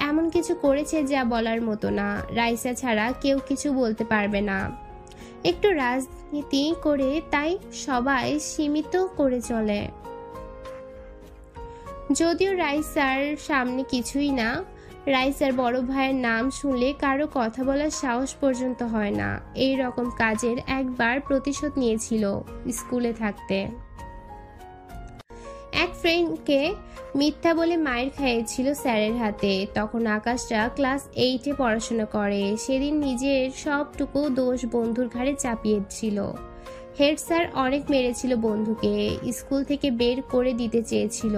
এমন কিছু করেছে যা বলার মতো না। রাইসা ছাড়া কেউ কিছু বলতে পারবে না। একটু রাজনীতি করে তাই সবাই সীমিত করে চলে। যদিও রাইসার সামনে কিছুই না, রাইসার বড় ভাইয়ের নাম শুনলে কারো কথা বলার সাহস পর্যন্ত হয় না। এই রকম কাজের একবার প্রতিশোধ নিয়েছিল স্কুলে থাকতে। এক ফ্রেন্ডকে মিথ্যা বলে মায়ের খাইয়েছিল স্যারের হাতে। তখন আকাশটা ক্লাস 8-এ পড়াশোনা করে। সেদিন নিজের সবটুকু দোষ বন্ধুর ঘাড়ে চাপিয়েছিল। হেড স্যার অনেক মেরেছিল বন্ধুকে, স্কুল থেকে বের করে দিতে চেয়েছিল,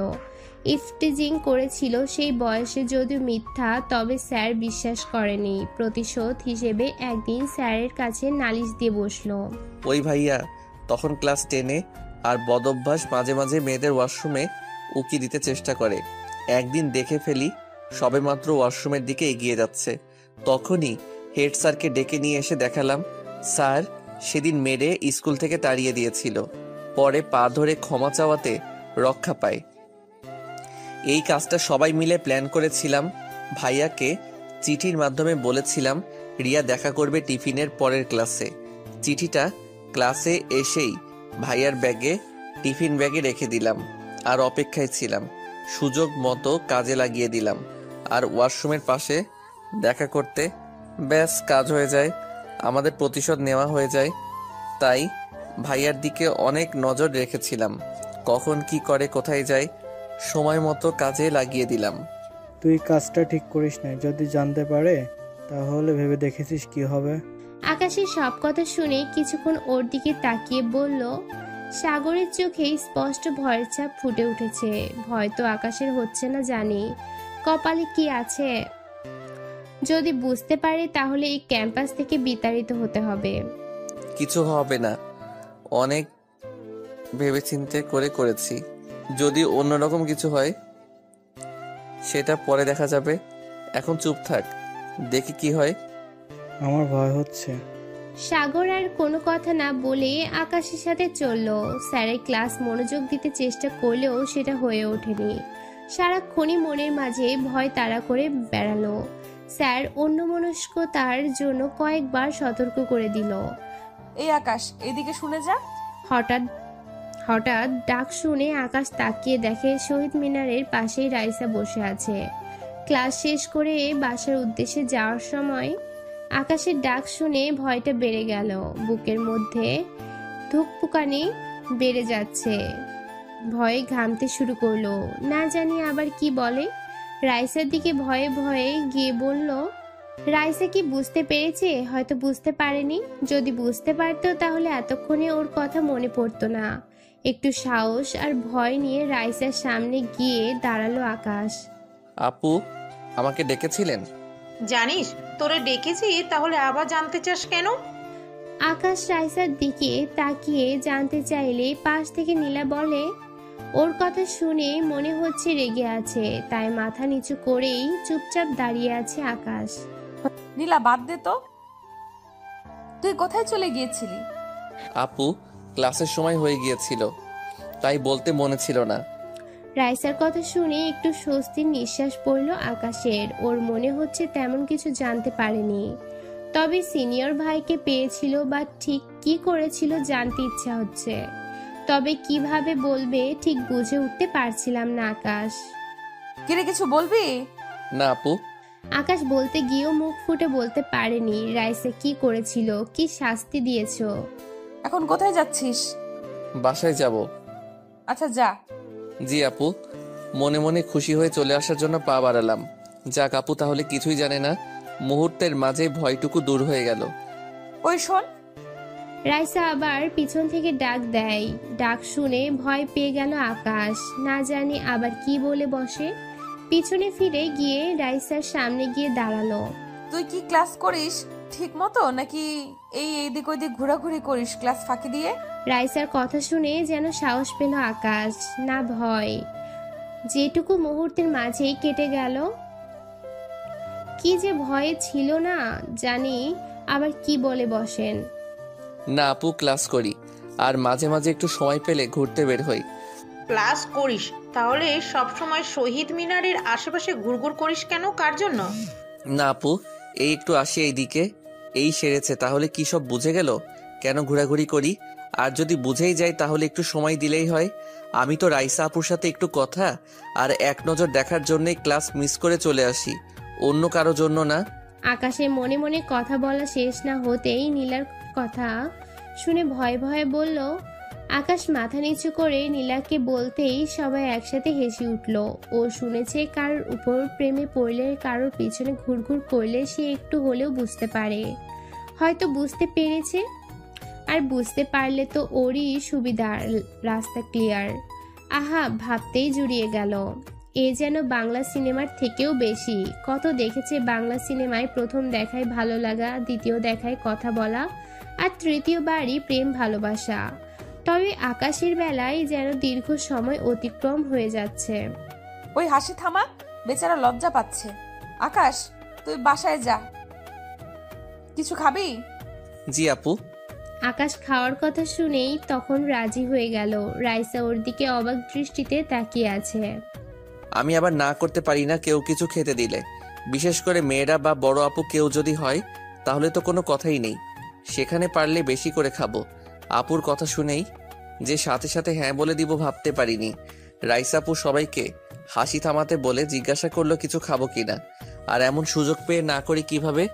ইফটিজিং করেছিল। সেই বয়সে যদিও মিথ্যা, তবে স্যার বিশ্বাস করেনি। প্রতিশোধ হিসেবে একদিন স্যারের কাছে নালিশ দিয়ে বসলো। ওই ভাইয়া তখন ক্লাস 10-এ, আর বদঅভ্যাস মাঝে মাঝে মেয়েদের ওয়াশরুমে উকি দিতে চেষ্টা করে। একদিন দেখে ফেলি সবেমাত্র ওয়াশরুমের দিকে এগিয়ে যাচ্ছে, তখনই হেড স্যারকে ডেকে নিয়ে এসে দেখালাম স্যার সেদিন মেরে স্কুল থেকে তাড়িয়ে দিয়েছিল। পরে পা ধরে ক্ষমা চাওয়াতে রক্ষা পায়। এই কাজটা সবাই মিলে প্ল্যান করেছিলাম। ভাইয়াকে চিঠির মাধ্যমে বলেছিলাম রিয়া দেখা করবে টিফিনের পরের ক্লাসে। চিঠিটা ক্লাসে এসেই ভাইয়ার ব্যাগে টিফিন ব্যাগে রেখে দিলাম আর অপেক্ষায় ছিলাম। সুযোগ মতো কাজে লাগিয়ে দিলাম। আর ওয়াশরুমের পাশে দেখা করতে। ব্যাস কাজ হয়ে যায়, আমাদের প্রতিশোধ নেওয়া হয়ে যায়। তাই ভাইয়ার দিকে অনেক নজর রেখেছিলাম, কখন কি করে কোথায় যায় সময় মতো কাজে লাগিয়ে দিলাম। তুই কাজটা ঠিক করিস না, যদি জানতে পারে তাহলে ভেবে দেখেছিস কি হবে? আকাশের সব কথা শুনে কিছুক্ষণ ওর দিকে তাকিয়ে বলল। সাগরের চোখে স্পষ্ট ভয়ের ছাপ ফুটে উঠেছে। ভয় তো আকাশের হচ্ছে না জানি, কপালে কি আছে। যদি বুঝতে পারে তাহলে এই ক্যাম্পাস থেকে বিতাড়িত হতে হবে। কিছু হবে না, অনেক ভেবেচিন্তে করেছি। যদি অন্যরকম কিছু হয় সেটা পরে দেখা যাবে, এখন চুপ থাক, দেখি কি হয়। আমার ভয় হচ্ছে। সাগর আর কোনো কথা না বলে আকাশের সাথে চলল। স্যারের ক্লাস মনোযোগ দিতে চেষ্টা করলেও সেটা হয়ে ওঠেনি। সারাক্ষণই মনের মাঝে ভয় তাড়া করে বেড়ালো। স্যার অন্যমনস্কতার জন্য কয়েকবার সতর্ক করে দিল। এই আকাশ, এদিকে শুনে যা। হঠাৎ ডাক শুনে আকাশ তাকিয়ে দেখে শহীদ মিনারের পাশেই রাইসা বসে আছে। ক্লাস শেষ করে বাসার উদ্দেশ্যে যাওয়ার সময় আকাশের ডাক শুনে ভয়টা বেড়ে গেল। বুকের মধ্যে ধুকপুকানি বেড়ে যাচ্ছে, ভয়ে ঘামতে শুরু করলো। না জানি আবার কি বলে। রাইসার দিকে ভয়ে ভয়ে গিয়ে বলল, রাইসা কি বুঝতে পেরেছে? হয়তো বুঝতে পারেনি। যদি বুঝতে পারতো তাহলে এতক্ষণে ওর কথা মনে পড়তো না। একটু সাহস আর ভয় নিয়ে রাইসার সামনে গিয়ে দাঁড়ালো আকাশ। আপু, আমাকে ডেকেছিলেন? জানিস তোরে ডেকেছি, তাহলে আবার জানতে চাস কেন? আকাশ রাইসার দিকে তাকিয়ে জানতে চাইলে পাশ থেকে নীলা বলে, ওর কথা শুনে মনে হচ্ছে রেগে আছে, তাই মাথা নিচু করেই চুপচাপ দাঁড়িয়ে আছে আকাশ। নীলা, বাদ দে তো, তুই কোথায় চলে গিয়েছিলি? আপু, ক্লাসের সময় হয়ে গিয়েছিল, তাই বলতে মনে ছিল না। রাইসার কথা শুনে একটু স্বস্তির নিঃশ্বাস পড়ল আকাশের। ওর মনে হচ্ছে তেমন কিছু জানতে পারেনি, তবে সিনিয়র ভাইকে পেয়েছিল বা ঠিক কি করেছিল জানতে ইচ্ছা হচ্ছে। তবে কিভাবে বলবে ঠিক বুঝে উঠতে পারছিলাম না আকাশ। কিরে, কিছু বলবি? না আপু। আকাশ বলতে গিয়েও মুখ ফুটে বলতে পারেনি রাইসা কি করেছিল, কি শাস্তি দিয়েছো। এখন কোথায় যাচ্ছিস? বাসায় যাব। আচ্ছা যা। জি আপু, মনে মনে খুশি হয়ে চলে আসার জন্য পা বাড়ালাম। যাক আপু, তাহলে কিছুই জানে না। মুহূর্তের মাঝে ভয়টুকু দূর হয়ে গেল। ওই শোন। রাইসা আবার পিছন থেকে ডাক দেয়। ডাক শুনে ভয় পেয়ে গেল আকাশ, না জানি আবার কি বলে বসে। পিছনে ফিরে গিয়ে রাইসার সামনে গিয়ে দাঁড়ালো। তুই কি ক্লাস করিস ঠিক মতো, নাকি এইদিক ওইদিক ঘোরাঘুরি করিস ক্লাস ফাঁকি দিয়ে? রাইসার কথা শুনে যেন সাহস পেল আকাশ, না ভয়। যেটুকু মুহূর্তের মাঝেই কেটে গেল। কি যে ভয়ে ছিল না জানি আবার কি বলে বসেন। না আপু, ক্লাস করি, আর মাঝে মাঝে একটু সময় পেলে ঘুরতে বের হই। ক্লাস করিস, তাহলে সব সময় শহীদ মিনারের আশেপাশে ঘুরঘুর করিস কেন? কার জন্য? না আপু, এই একটু আসি এইদিকে, এই সেরেছে। তাহলে কি সব বুঝে গেল কেন ঘোরাঘুরি করি? আর যদি বুঝেই যায় তাহলে একটু সময় দিলেই হয়। আমি তো রাইসা আপুর সাথে একটু কথা আর এক নজর দেখার জন্যই ক্লাস মিস করে চলে আসি, অন্য কারো জন্য না। আকাশে মনে মনে কথা বলা শেষ না হতেই নীলার কথা শুনে ভয়ে ভয়ে বলল। আকাশ মাথা নিচু করে নীলাকে বলতেই সবাই একসাথে হেসে উঠল। ও শুনেছে কারোর উপর প্রেমে পড়লে, কারোর পিছনে ঘুরঘুর করলে সে একটু হলেও বুঝতে পারে। হয়তো বুঝতে পেরেছে, আর বুঝতে পারলে তো ওরই সুবিধার, রাস্তা ক্লিয়ার। আহা, ভাবতেই জুড়িয়ে গেল। এ যেন বাংলা সিনেমার থেকেও বেশি। কত দেখেছে বাংলা সিনেমায়, প্রথম দেখায় ভালো লাগা, দ্বিতীয় দেখায় কথা বলা, আর তৃতীয়বারই প্রেম ভালোবাসা। তবে আকাশের বেলায় যেন দীর্ঘ সময় অতিক্রম হয়ে যাচ্ছে। ওই হাসি থামা, বেচারা লজ্জা পাচ্ছে। আকাশ, তুই বাসায় যা। কিছু খাবি? জি আপু। আকাশ খাওয়ার কথা শুনেই তখন রাজি হয়ে গেল। রাইসা ওর দিকে অবাক দৃষ্টিতে তাকিয়ে আছে। আমি আবার না করতে পারি না কেউ কিছু খেতে দিলে, বিশেষ করে মেয়েরা বা বড় আপু কেউ যদি হয়, তাহলে তো কোনো কথাই নেই। সেখানে পারলে বেশি করে খাবো। আপুর কথা শুনেই যে সাথে সাথে হ্যাঁ বলে দিব ভাবতে পারিনি। রাইসাপু সবাইকে হাসি থামাতে বলে জিজ্ঞাসা করলো কিছু খাবো কিনা, আর এমন সুযোগ পেয়ে না করি কিভাবে।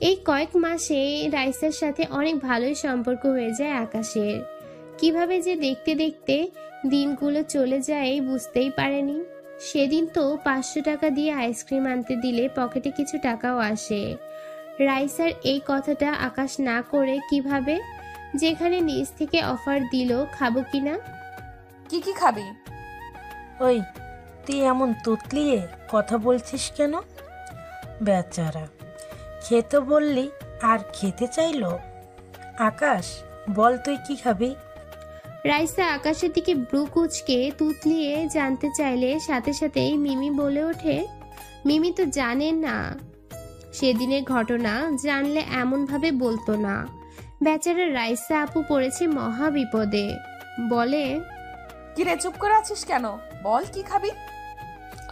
এই কয়েক মাসে রাইসার সাথে অনেক ভালোই সম্পর্ক হয়ে যায় আকাশের। কিভাবে যে দেখতে দেখতে দিনগুলো চলে যায় বুঝতেই পারেনি। সেদিন তো 500 টাকা দিয়ে আইসক্রিম আনতে দিলে পকেটে কিছু টাকাও আসে। রাইসার এই কথাটা আকাশ না করে কিভাবে, যেখানে নিজ থেকে অফার দিল খাবো কিনা। কি কি খাবি? ওই তুই এমন তুতলিয়ে কথা বলছিস কেন? বেচারা খেতে বললি আর খেতে চাইলো। আকাশ বল তুই কি খাবি? রাইসা আকাশের দিকে ব্রু কুচকে তুতলিয়ে জানতে চাইলে সাথে সাথেই মিমি বলে ওঠে, মিমি তো জানেন না সেদিনের ঘটনা, জানলে এমন ভাবে বলতো না। বেচারা রাইসা আপু পড়েছে মহা বিপদে। বলে, কিরে চুপ করে আছিস কেন? বল কি খাবি?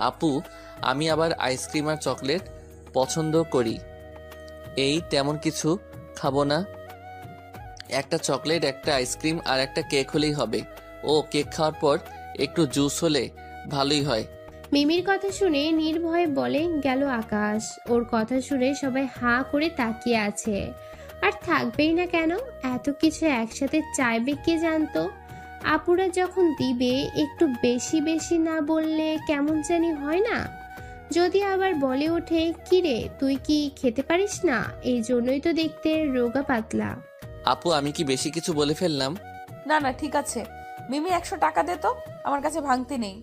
আপু, আমি আবার আইসক্রিম আর চকলেট পছন্দ করি। এই তেমন কিছু খাবো না, একটা চকলেট, একটা আইসক্রিম আর একটা কেক হলেই হবে। ও কেক খাওয়ার পর একটু জুস হলে ভালোই হয়। মিমির কথা শুনে নির্ভয়ে বলে গেল আকাশ। ওর কথা শুনে সবাই হাঁ করে তাকিয়ে আছে। আর থাকবেই না কেন, এত কিছু একসাথে চাইবে কে জানতো। আপুরা যখন দিবে একটু বেশি বেশি না বললে কেমন জানি হয় না। যদি আবার বলে ওঠে, কিরে তুই কি খেতে পারিস না, এই জন্যই তো দেখতে রোগা পাতলা। আপু, আমি কি বেশি কিছু বলে ফেললাম? না না ঠিক আছে। মিমি 100 টাকা দে তো, আমার কাছে ভাঙতে নেই।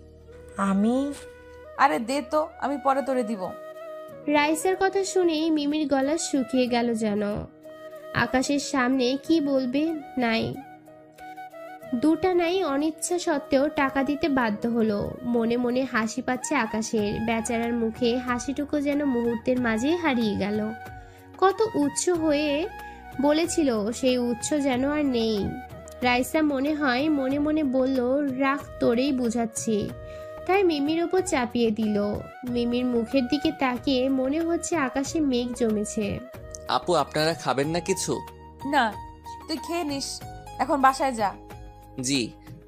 আরে দে তো, আমি পরে তোরে দিব। রাইসার কথা শুনে মিমির গলা শুকিয়ে গেল যেন। আকাশের সামনে কি বলবে নাই, দুটা নাই অনিচ্ছা সত্ত্বেও টাকা দিতে বাধ্য হলো। মনে মনে হাসি পাচ্ছে আকাশের। বেচারার মুখে হাসিটুকু যেন মুহূর্তের মাঝে হারিয়ে গেল। কত উৎস হয়ে বলেছিল, সেই উৎস যেন আর নেই। রাইসা মনে হয় মনে মনে বলল, রাখ তোরেই বুঝাচ্ছি। তাই মিমির ওপর চাপিয়ে দিল। মিমির মুখের দিকে তাকিয়ে মনে হচ্ছে আকাশে মেঘ জমেছে। আপু, আপনারা খাবেন না কিছু? না, তুই খেয়ে নিস, এখন বাসায় যা। জি।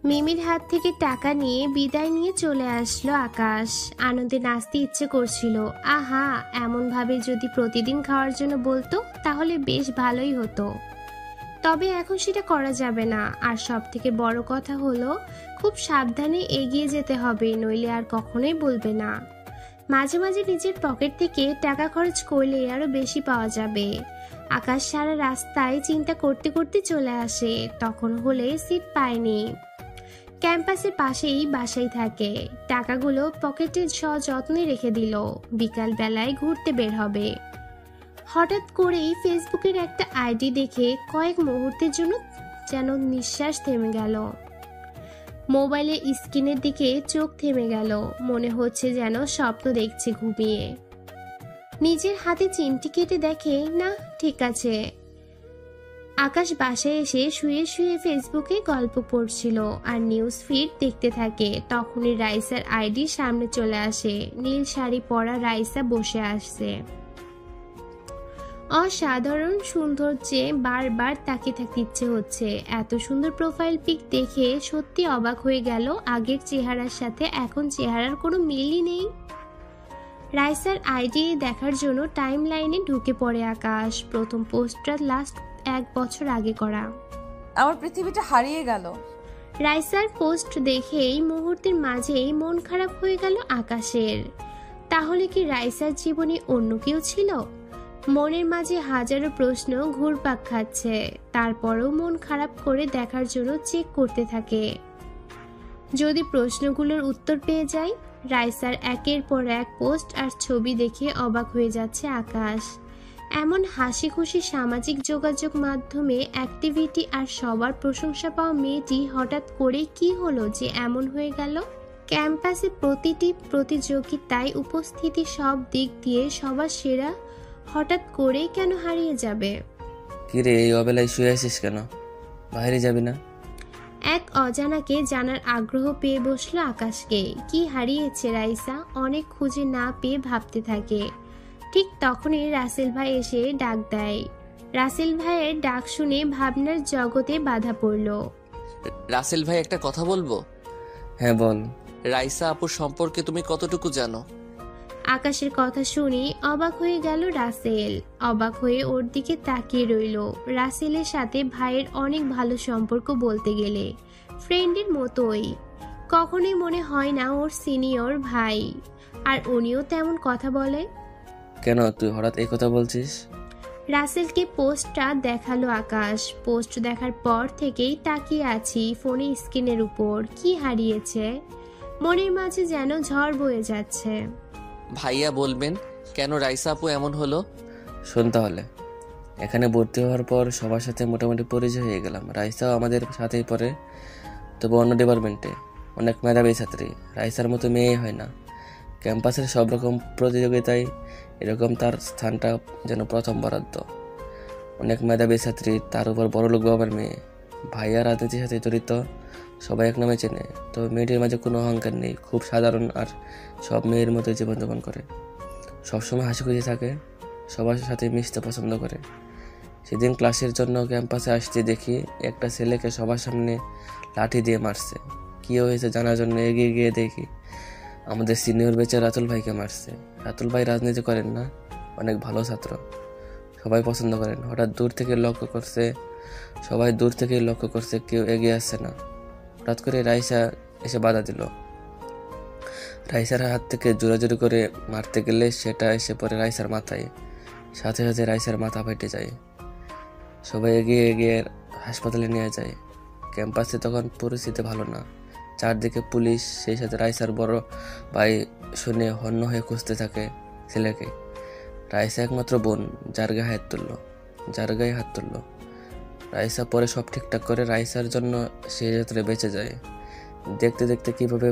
মিমির হাত থেকে টাকা নিয়ে বিদায় নিয়ে চলে আসলো আকাশ। আনন্দে নাচতে ইচ্ছে করছিল। আহা, এমন ভাবে যদি প্রতিদিন খাওয়ার জন্য বলতো তাহলে বেশ ভালোই হতো। তবে এখন সেটা করা যাবে না। আর সব থেকে বড় কথা হলো, খুব সাবধানে এগিয়ে যেতে হবে, নইলে আর কখনোই বলবে না। মাঝে মাঝে নিজের পকেট থেকে টাকা খরচ করলে আরো বেশি পাওয়া যাবে। আকাশ সারা রাস্তায় চিন্তা করতে করতে চলে আসে। তখন হলে সিট পায়নি। ক্যাম্পাসের পাশেই বাসায় থাকে। টাকাগুলো পকেটে সযত্নে রেখে দিল। বিকাল বেলায় ঘুরতে বের হবে। হঠাৎ করেই ফেসবুকের একটা আইডি দেখে কয়েক মুহূর্তের জন্য যেন নিঃশ্বাস থেমে গেল। মোবাইলের স্ক্রিনের দিকে চোখ থেমে গেল। মনে হচ্ছে যেন স্বপ্ন দেখছে ঘুমিয়ে। নিজের হাতে চিমটি কেটে দেখে, না ঠিক আছে। আকাশ বাসায় এসে শুয়ে শুয়ে ফেসবুকে গল্প পড়ছিল আর নিউজ ফিড দেখতে থাকে। তখনই রাইসার আইডি সামনে চলে আসে। নীল শাড়ি পরা রাইসা বসে আসছে। অসাধারণ সৌন্দর্যে বারবার তাকিয়ে থাকতে ইচ্ছে হচ্ছে। এত সুন্দর প্রোফাইল পিক দেখে সত্যি অবাক হয়ে গেল। আগের চেহারার সাথে এখন চেহারার কোনো মিলই নেই। রাইসার আইডি দেখার জন্য টাইম লাইনে ঢুকে পড়ে আকাশ। প্রথম পোস্টটা লাস্ট 1 বছর আগে করা। আমার পৃথিবীটা হারিয়ে গেল। রাইসার পোস্ট দেখেই মুহূর্তের মাঝেই মন খারাপ হয়ে গেল আকাশের। তাহলে কি রাইসার জীবনে অন্য কেউ ছিল? মনের মাঝে হাজারো প্রশ্ন ঘুরপাক খাচ্ছে। তারপরও মন খারাপ করে দেখার জন্য চেক করতে থাকে। যদি প্রশ্নগুলোর উত্তর পেয়ে যায়। রাইসার একের পর এক পোস্ট আর ছবি দেখে অবাক হয়ে যাচ্ছে আকাশ। এমন হাসি খুশি সামাজিক যোগাযোগ মাধ্যমে অ্যাক্টিভিটি আর সবার প্রশংসা পাওয়া মেয়েটি হঠাৎ করে কি হলো যে এমন হয়ে গেল? ক্যাম্পাসে প্রতিটি প্রতিযোগিতায় উপস্থিতি সব দিক দিয়ে সবার সেরা হঠাৎ করেই কেন হারিয়ে যাবে? কিরে, এই অবেলায় শুয়ে আছিস কেন? বাইরে যাবি না? এক অজানাকে জানার আগ্রহ পেয়ে বসলো আকাশকে। কি হারিয়েছে রাইসা? অনেক খুঁজে না পেয়ে ভাবতে থাকে। ঠিক তখনই রাসেল ভাই এসে ডাক দেয়। রাসেল ভাইয়ের ডাক শুনে ভাবনার জগতে বাধা পড়ল। রাসেল ভাই, একটা কথা বলবো? হ্যাঁ বল। রাইসা আপুর সম্পর্কে তুমি কতটুকু জানো? আকাশের কথা শুনে অবাক হয়ে গেল রাসেল। অবাক হয়ে ওর দিকে তাকিয়ে রইল। রাসেলের সাথে ভাইয়ের অনেক ভালো সম্পর্ক, বলতে গেলে ফ্রেন্ডের মতোই। কখনোই মনে হয় না ওর সিনিয়র ভাই, আর উনিও তেমন কথা বলে। কেন তুই হঠাৎ এই কথা বলছিস? রাসেলকে পোস্টটা দেখালো আকাশ। পোস্ট দেখার পর থেকেই তাকিয়ে আছি ফোনের স্ক্রিনের উপর। কি হারিয়েছে? মনের মাঝে যেন ঝড় বয়ে যাচ্ছে। ভাইয়া বলবেন কেন রাইসা আপু এমন হলো? শোন তাহলে, এখানে ভর্তি হওয়ার পর সবার সাথে মোটামুটি পরিচয় হয়ে গেলাম। রাইসাও আমাদের সাথেই পড়ে, তবে অন্য ডিপার্টমেন্টে। অনেক মেধাবী ছাত্রী, রাইসার মতো মেয়ে হয় না। ক্যাম্পাসের সব রকম প্রতিযোগিতায় এরকম তার স্থানটা যেন প্রথম বরাদ্দ। অনেক মেধাবী ছাত্রী, তার উপর বড়লোক বাবার মেয়ে। ভাইয়া রাজনীতির সাথে জড়িত, সবাই এক নামে চেনে। তবে মেয়েটির মাঝে কোনো অহংকার নেই, খুব সাধারণ আর সব মেয়ের মতো জীবনযাপন করে। সবসময় হাসি খুশি থাকে, সবার সাথে মিশতে পছন্দ করে। সেদিন ক্লাসের জন্য ক্যাম্পাসে আসতে দেখি একটা ছেলেকে সবার সামনে লাঠি দিয়ে মারছে। কী হয়েছে জানার জন্য এগিয়ে গিয়ে দেখি আমাদের সিনিয়র ব্যাচে রাতুল ভাইকে মারছে। রাতুল ভাই রাজনীতি করেন না, অনেক ভালো ছাত্র, সবাই পছন্দ করেন। হঠাৎ সবাই দূর থেকেই লক্ষ্য করছে কেউ এগিয়ে আসছে না। হঠাৎ করে রাইসা এসে বাধা দিল। রাইসার হাত থেকে জোরাজোরি করে মারতে গেলে সেটা এসে পড়ে রাইসার মাথায়। সাথে সাথে রাইসার মাথা ফেটে যায়। সবাই এগিয়ে এগিয়ে হাসপাতালে নিয়ে যায়। ক্যাম্পাসে তখন পরিস্থিতি ভালো না, চারদিকে পুলিশ, সেই সাথে রাইসার বড় ভাই শুনে হন্য হয়ে খুঁজতে থাকে ছেলেকে। রাইসা একমাত্র বোন, যার গায়ে হাত তুললো। রাইসা পরে সব ঠিকঠাক করে রাইসার জন্য সে যাত্রায় বেঁচে যায়। দেখতে দেখতে কিভাবে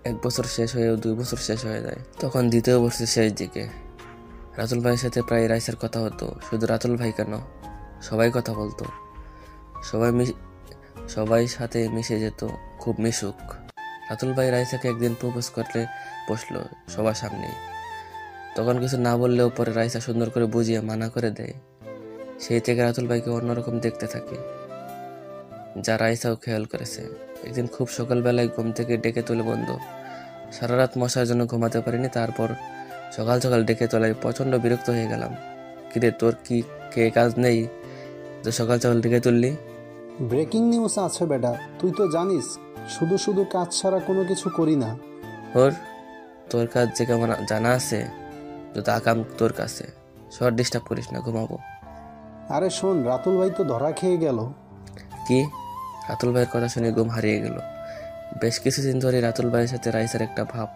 1 বছর শেষ হয়ে 2 বছর শেষ হয়ে যায়। তখন 2য় বছরের শেষ দিকে রাতুল ভাইয়ের সাথে প্রায় রাইসার কথা হতো। শুধু রাতুল ভাই কেন, সবাই কথা বলতো, সবাই সাথে মিশে যেত, খুব মিশুক। রাতুল ভাই রাইসাকে একদিন প্রপোজ করতে বসলো সবার সামনেই। তখন কিছু না বললেও পরে রাইসা সুন্দর করে বুঝিয়ে মানা করে দেয়। সেই থেকে রাতুল ভাইকে অন্যরকম দেখতে থাকে, যা রাইসাও খেয়াল করেছে। একদিন খুব সকালবেলায় ঘুম থেকে ডেকে তুলে বন্ধ। সারা রাত মশার জন্য ঘুমাতে পারিনি, তারপর সকাল সকাল ডেকে তোলায় প্রচণ্ড বিরক্ত হয়ে গেলাম। কিরে, তোর কি কাজ নেই তো সকাল সকাল ডেকে তুললি? ব্রেকিং নিউজ আছে বেটা, তুই তো জানিস শুধু শুধু কাজ ছাড়া কোনো কিছু করি না। তোর কাজ যে কেমন জানা আছে, যত আকাম তোর কাছে। শর্ট ডিস্টার্ব করিস না, ঘুমাবো। আরে শোন, রাতুল ভাই তো ধরা খেয়ে গেল। কি? রাতুল ভাইয়ের কথা শুনে ঘুম হারিয়ে গেল। বেশ কিছুদিন ধরে রাতুল ভাইয়ের সাথে রাইসার একটা ভাব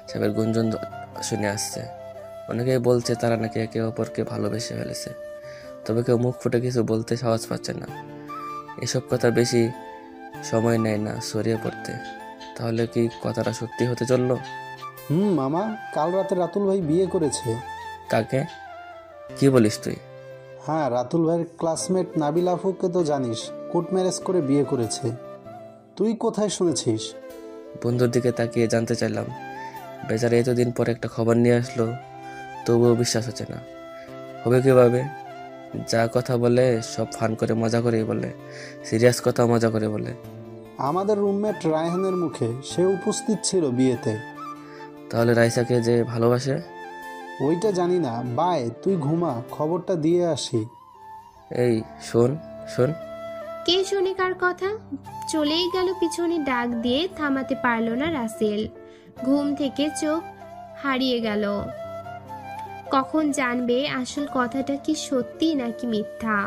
সাহেবের গুঞ্জন শুনে আসছে। অনেকেই বলছে তারা নাকি একে অপরকে ভালোবেসে ফেলেছে, তবে কেউ মুখ ফুটে কিছু বলতে সাহস পাচ্ছে না। এসব কথা বেশি সময় নেয় না ছড়িয়ে পড়তে। তাহলে কি কথাটা সত্যি হতে চললো? মামা, কাল রাতে রাতুল ভাই বিয়ে করেছে। কাকে? কি বলিস তুই? হ্যাঁ, রাতুল ভাইয়ের ক্লাসমেট নাবিল আফুকে তো জানিস, কোর্ট ম্যারেজ করে বিয়ে করেছে। তুই কোথায় শুনেছিস? বন্ধুর দিকে তাকিয়ে জানতে চাইলাম। বেচারা এতদিন পর একটা খবর নিয়ে আসলো, তবুও বিশ্বাস হচ্ছে না। হবে কিভাবে? যা কথা বলে সব ফান করে মজা করেই বলে, সিরিয়াস কথা মজা করে বলে। আমাদের রুমমেট রায়হানের মুখে, সে উপস্থিত ছিল বিয়েতে। তাহলে রাইসাকে যে ভালোবাসে? ওইটা জানি না। বাই, তুই ঘুমা, খবরটা দিয়ে আসি। এই শোন। কে শুনে কার কথা? চলেই গেল পিছনে ডাক দিয়ে, থামাতে পারল না রাসেল। ঘুম থেকে চোখ হারিয়ে গেল। কখন জানবে আসল কথাটা কি সত্যি নাকি মিথ্যা?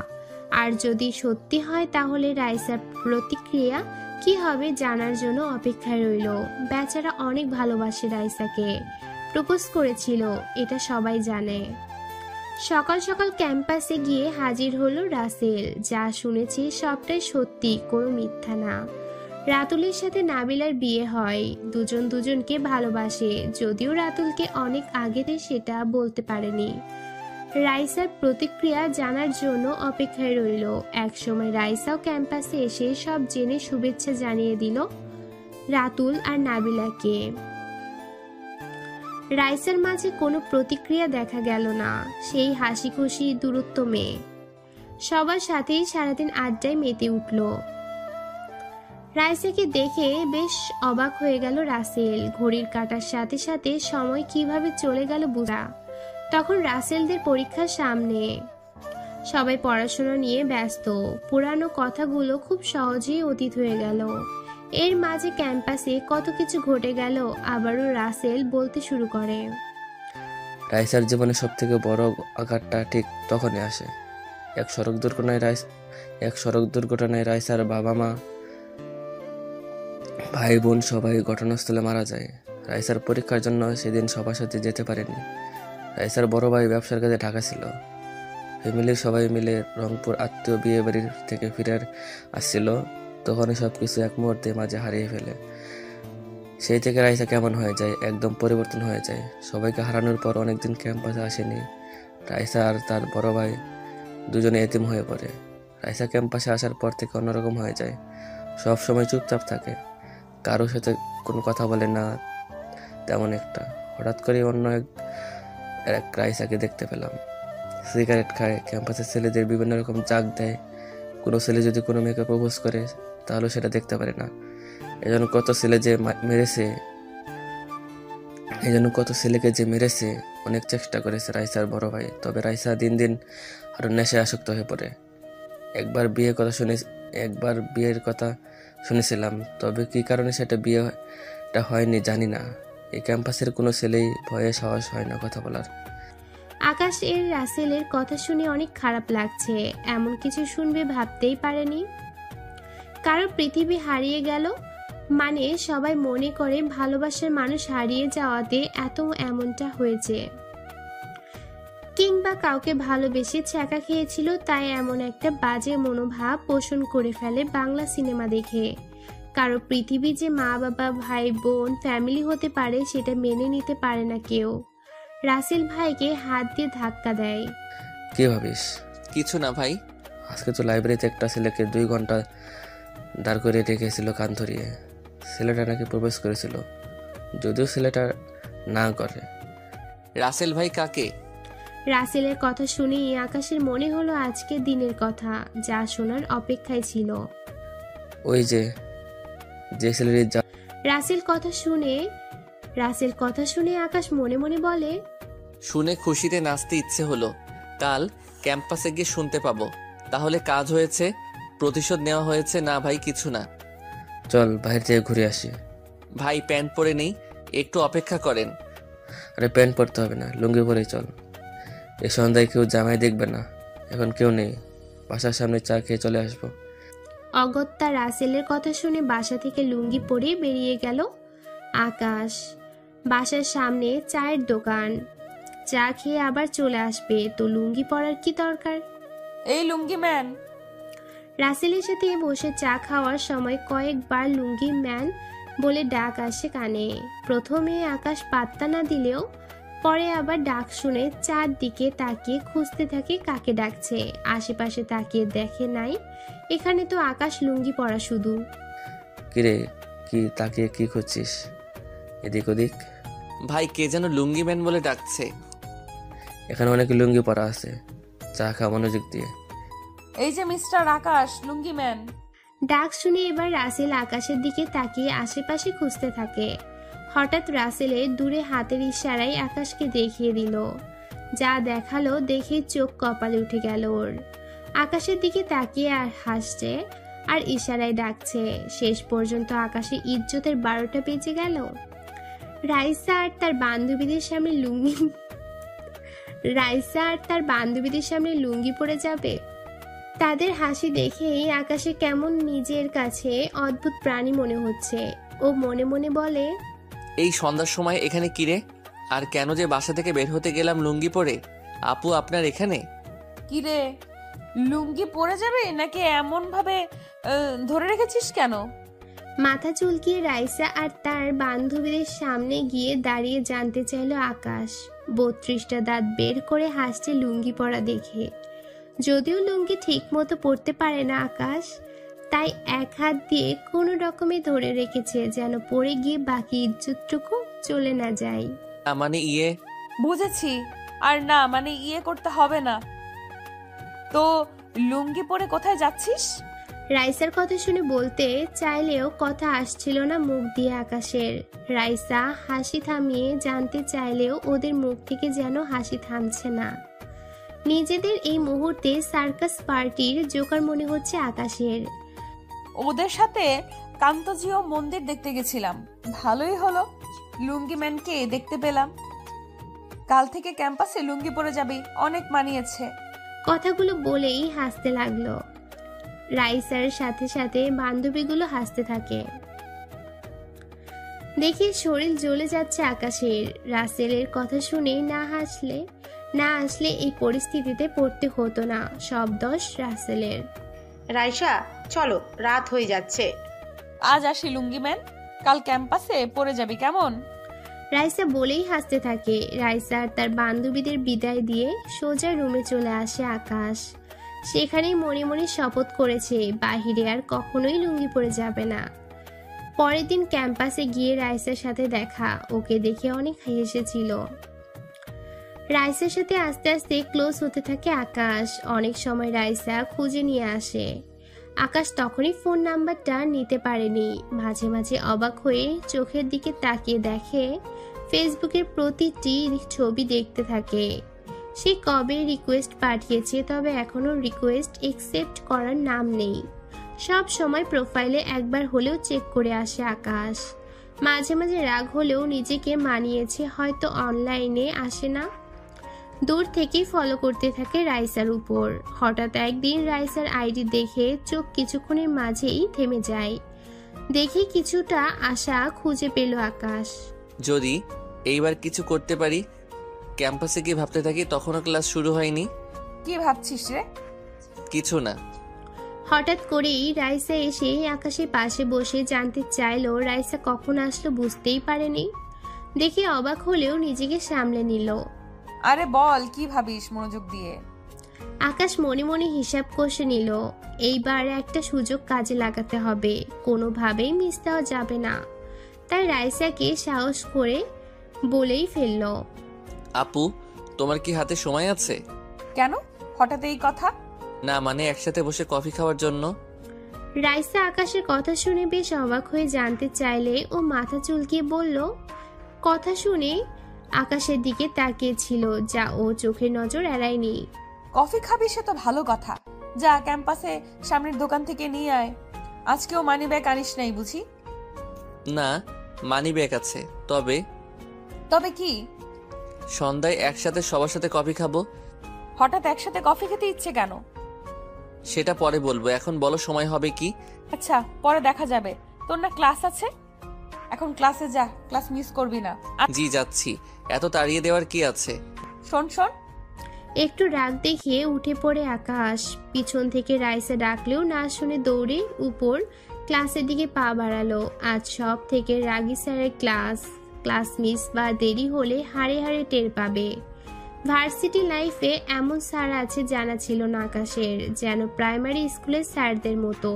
আর যদি সত্যি হয় তাহলে রাইসার প্রতিক্রিয়া কি হবে জানার জন্য অপেক্ষায় রইল। বেচারা অনেক ভালোবাসে রাইসাকে, প্রপোজ করেছিল, এটা সবাই জানে। সকাল সকাল ক্যাম্পাসে গিয়ে হাজির হলো রাসেল। যা শুনেছি সবটাই সত্যি, কোনো মিথ্যা না। রাতুলের সাথে নাবিলার বিয়ে হয়। দুজন দুজনকে ভালোবাসে, যদিও রাতুলকে অনেক আগেতে সেটা বলতে পারেনি। রাইসার প্রতিক্রিয়া জানার জন্য অপেক্ষায় রইল। একসময় রাইসাও ক্যাম্পাসে এসে সব জেনে শুভেচ্ছা জানিয়ে দিল রাতুল আর নাবিলাকে। রাইসার মাঝে কোনো প্রতিক্রিয়া দেখা গেল না। সেই হাসি খুশি দূরত্ব মেয়ে। সবার সাথেই সারাদিন আড্ডায় মেতে উঠল। রাইসাকে দেখে বেশ অবাক হয়ে গেল রাসেল। ঘড়ির কাঁটার সাথে সাথে সময় কিভাবে চলে গেল বুঝা। তখন রাসেলদের পরীক্ষার সামনে, সবাই পড়াশোনা নিয়ে ব্যস্ত। পুরানো কথাগুলো খুব সহজেই অতীত হয়ে গেল। এর মাঝে ক্যাম্পাসে কত কিছু ঘটে গেল। আবারও রাসেল বলতে শুরু করে, রাইসার জীবনে সব থেকে বড় আঘাতটা ঠিক তখনই আসে। এক সড়ক দুর্ঘটনায় রাইসার বাবা মা, ভাই বোন সবাই ঘটনাস্থলে মারা যায়। রাইসার পরীক্ষার জন্য সেদিন সবার সাথে যেতে পারেনি। রাইসার বড় ভাই ব্যবসার কাজে ঢাকা ছিল। ফ্যামিলির সবাই মিলে রংপুর আত্মীয় বিয়ে বাড়ির থেকে ফিরে আসছিল। তখনই সবকিছু এক মুহূর্তে মাঝে হারিয়ে ফেলে। সেই থেকে রাইসা কেমন হয়ে যায়, একদম পরিবর্তন হয়ে যায়। সবাইকে হারানোর পর অনেকদিন ক্যাম্পাসে আসেনি। রাইসা আর তার বড় ভাই দুজনে এতিম হয়ে পড়ে। রাইসা ক্যাম্পাসে আসার পর থেকে অন্যরকম হয়ে যায়। সব সময় চুপচাপ থাকে, কারোর সাথে কোনো কথা বলে না তেমন একটা। হঠাৎ করে অন্য এক রাইসাকে দেখতে পেলাম। সিগারেট খায়, ক্যাম্পাসের ছেলেদের বিভিন্ন রকম জাগ দেয়। কোনো ছেলে যদি কোনো মেয়েকে প্রপোজ করে তাহলে সেটা দেখতে পারে না। এজন্য কত ছেলেকে যে মেরেছে অনেক চেষ্টা করেছে রাইসার বড় ভাই। তবে রাইসা দিন দিন আরো নেশায় আসক্ত হয়ে পড়ে। একবার বিয়ের কথা শুনেছিলাম, তবে কি কারণে সেটা বিয়েটা হয়নি জানি না। এই ক্যাম্পাসের কোনো ছেলেই ভয়ে সাহস হয় না কথা বলার। আকাশ এর রাসেলের কথা শুনে অনেক খারাপ লাগছে। এমন কিছু শুনবে ভাবতেই পারেনি। কারো পৃথিবী হারিয়ে গেল মানে সবাই মনে করে ভালোবাসার মানুষ হারিয়ে যাওয়াতে এমনটা হয়েছে, কিংবা কাউকে ভালোবেসে ছ্যাঁকা খেয়েছিল তাই এমন একটা বাজে মনোভাব পোষণ করে ফেলে বাংলা সিনেমা দেখে। কারো পৃথিবী যে মা বাবা ভাই বোন ফ্যামিলি হতে পারে সেটা মেনে নিতে পারে না কেউ। রাসেল ভাইকে হাত দিয়ে ধাক্কা দেয়। কি ভাবিস? কিছু না ভাই। আজকে তো লাইব্রেরিতে একটা ছেলেকে 2 ঘন্টা দাঁড় করে রেখেছিল কান ধরিয়ে। ছেলেটা নাকি প্রপোজ করেছিল, যদিও ছেলেটা না করে। রাসেল ভাই কাকে? রাসেলের কথা শুনেই আকাশের মনে হলো আজকের দিনের কথা, যা শোনার অপেক্ষায় ছিল। ওই যে ছেলেটির রাসেল কথা শুনে আকাশ মনে মনে বলে, শুনে খুশিতে নাচতে ইচ্ছে হলো। কাল ক্যাম্পাসে গিয়ে শুনতে পাবো। তাহলে কাজ হয়েছে, প্রতিশোধ নেওয়া হয়েছে। না ভাই কিছু না, চল বাইরে থেকে ঘুরে আসি। ভাই প্যান্ট পরে নেই, একটু অপেক্ষা করেন। আরে প্যান্ট পরতে হবে না, লুঙ্গি পরেই চল। এই সন্ধ্যায় কেউ জামাই দেখবে না, এখন কেউ নেই। বাসার সামনে চা খেয়ে চলে আসবো। অগত্যা রাসেলের কথা শুনে বাসা থেকে লুঙ্গি পরে বেরিয়ে গেল আকাশ। বাসার সামনে চায়ের দোকান, চা খেয়ে আবার চলে আসবে, তো লুঙ্গি পরার কি দরকার? এই লুঙ্গি ম্যান। রাসেলের সাথে বসে চা খাওয়ার সময় কয়েকবার লুঙ্গি ম্যান বলে ডাক আসে কানে। প্রথমে আকাশ পাত্তা না দিলেও পরে আবার ডাক শুনে চারদিকে তাকিয়ে খুঁজতে থাকে কাকে ডাকছে। আশেপাশে তাকিয়ে দেখে নাই, এখানে তো আকাশ লুঙ্গি পরা শুধু। কিরে, কি তাকিয়ে কি খুঁজছিস এদিক ওদিক? ভাই কে যেন লুঙ্গি ম্যান বলে ডাকছে। এখানে অনেক লুঙ্গি পরা আছে, চা খা মনোযোগ দিয়ে। এই যে মিস্টার আকাশ, লুঙ্গি ম্যান। ডাক শুনে এবার রাসেল আকাশের দিকে তাকিয়ে আশেপাশে খুঁজতে থাকে। হঠাৎ রাসেলের দূরে হাতের ইশারায় আকাশকে দেখিয়ে দিল। যা দেখালো দেখে চোখ কপালে উঠে গেল ওর। আকাশের দিকে তাকিয়ে আর হাসছে আর ইশারায় ডাকছে। শেষ পর্যন্ত আকাশে ইজ্জতের 12টা বেজে গেল। রাইসা আর তার বান্ধবীদের সামনে লুঙ্গি পরে যাবে। তাদের হাসি দেখেই আকাশে কেমন নিজের কাছে অদ্ভুত প্রাণী মনে হচ্ছে। ও মনে মনে বলে, এই সন্ধ্যার সময় এখানে কিরে? আর কেন যে বাসা থেকে বের হতে গেলাম লুঙ্গি পরে? আপু আপনার এখানে? কিরে, লুঙ্গি পরে যাবে নাকি এমন ভাবে ধরে রেখেছিস কেন? মাথা চুলকিয়ে রাইসা আর তার বান্ধবীদের সামনে গিয়ে দাঁড়িয়ে জানতে চাইল আকাশ। 32টা দাঁত বের করে হাসছে লুঙ্গি পরা দেখে। যদিও লুঙ্গি ঠিক মতো পরতে পারে না আকাশ, তাই এক হাত দিয়ে কোনো রকমে ধরে রেখেছে যেন পড়ে গিয়ে বাকি ইজ্জতটুকু চলে না যায়। মানে বুঝেছি। আর না করতে হবে না। তো লুঙ্গি পরে কোথায় যাচ্ছিস? রাইসার কথা শুনে বলতে চাইলেও কথা আসছিল না মুখ দিয়ে আকাশের। রাইসা হাসি থামিয়ে জানতে চাইলেও ওদের মুখ থেকে যেন হাসি থামছে না। নিজেদের এই মুহূর্তে সার্কাস পার্টির জোকার মনে হচ্ছে আকাশের। ওদের সাথে কান্তজিও মন্দির দেখতে গেছিলাম, ভালোই হলো লুঙ্গি ম্যানকে দেখতে পেলাম। কাল থেকে ক্যাম্পাসে লুঙ্গি পরে যাবি, অনেক মানিয়েছে। কথাগুলো বলেই হাসতে লাগলো। রাইসার সাথে সাথে বান্ধবীগুলো হাসতে থাকে। দেখে শরীর জ্বলে যাচ্ছে আকাশের। রাসেলের কথা শুনে না আসলে এই পরিস্থিতিতে পড়তে হতো না। সব দোষ রাসেলের। রাইসা চলো, রাত হয়ে যাচ্ছে। আজ আসি লুঙ্গি ম্যান, কাল ক্যাম্পাসে পরে যাবি কেমন? রাইসা বলেই হাসতে থাকে। রাইসা আর তার বান্ধবীদের বিদায় দিয়ে সোজা রুমে চলে আসে আকাশ। সেখানেই মনে মনে শপথ করেছে বাহিরে আর কখনোই লুঙ্গি পরে যাবে না। পরের দিন ক্যাম্পাসে গিয়ে রাইসার সাথে দেখা। ওকে দেখে অনেক হেসেছিল। রাইসার সাথে আস্তে আস্তে ক্লোজ হতে থাকে আকাশ। অনেক সময় রাইসা খুঁজে নিয়ে আসে। আকাশ তখনই ফোন নাম্বারটা নিতে পারেনি। মাঝে মাঝে অবাক হয়ে চোখের দিকে তাকিয়ে দেখে ফেসবুকের প্রতিটি ছবি দেখতে থাকে। সে কবে রিকোয়েস্ট পাঠিয়েছে, তবে এখনো রিকোয়েস্ট একসেপ্ট করার নাম নেই। সব সময় প্রোফাইলে একবার হলেও চেক করে আসে আকাশ। মাঝে মাঝে রাগ হলেও নিজেকে মানিয়েছে, হয়তো অনলাইনে আসে না। দূর থেকেই ফলো করতে থাকে রাইসার উপর। হঠাৎ একদিন রাইসার আইডি দেখে চোখ কিছুক্ষণের মাঝেই থেমে যায়। দেখে কিছুটা আশা খুঁজে পেল আকাশ। যদি এইবার কিছু করতে পারি। ক্যাম্পাসে গিয়ে ভাবতে থাকি, তখনও ক্লাস শুরু হয়নি। কি ভাবছিস রে? কিছু না। হঠাৎ করেই রাইসা এসে আকাশের পাশে বসে জানতে চাইলো রাইসা কখন আসলো, বুঝতেই পারেনি। দেখে অবাক হলেও নিজেকে সামলে নিল। আরে বল, কি ভাবিস মনোযোগ দিয়ে? আকাশ মনে মনে হিসাব কষে নিল। এইবার একটা সুযোগ কাজে লাগাতে হবে, কোনোভাবেই মিস দেওয়া যাবে না। তাই রাইসাকে সাহস করে বলেই ফেলল, আপু, তোমার কি হাতে সময় আছে? কেন হঠাৎ এই কথা? না মানে একসাথে বসে কফি খাওয়ার জন্য। রাইসা আকাশের কথা শুনে বেশ অবাক হয়ে জানতে চাইলে ও মাথা চুলকিয়ে বলল। কথা শুনে আকাশের দিকে তাকিয়েছিল, যা ও চোখের নজর এড়ায়নি। কফি খাবি সে তো ভালো কথা, যা ক্যাম্পাসে সামনের দোকান থেকে নিয়ে আয়। আজকেও মানি ব্যাগ আনিস নাই বুঝি? না, মানি ব্যাগ আছে। তবে কি? সন্ধ্যায় একসাথে সবার সাথে কফি খাবো। হঠাৎ একসাথে কফি খেতে ইচ্ছে কেন? সেটা পরে বলবো, এখন বলো সময় হবে কি? আচ্ছা, পরে দেখা যাবে। তোর না ক্লাস আছে, এখন ক্লাসে যা, ক্লাস মিস করবি না। জি যাচ্ছি, এত তাড়িয়ে দেওয়ার কি আছে? শোন। একটু রাগ দেখিয়ে উঠে পড়ে আকাশ। পিছন থেকে রাইসা ডাকলেও না শুনে দৌড়ে উপর ক্লাসের দিকে পা বাড়ালো। আজ সব থেকে রাগী স্যারের ক্লাস মিস বা দেরি হলে হাড়ে হাড়ে টের পাবে। ভার্সিটি লাইফে এমন স্যার আছে জানা ছিল না আকাশের, যেন প্রাইমারি স্কুলের স্যারদের মতো।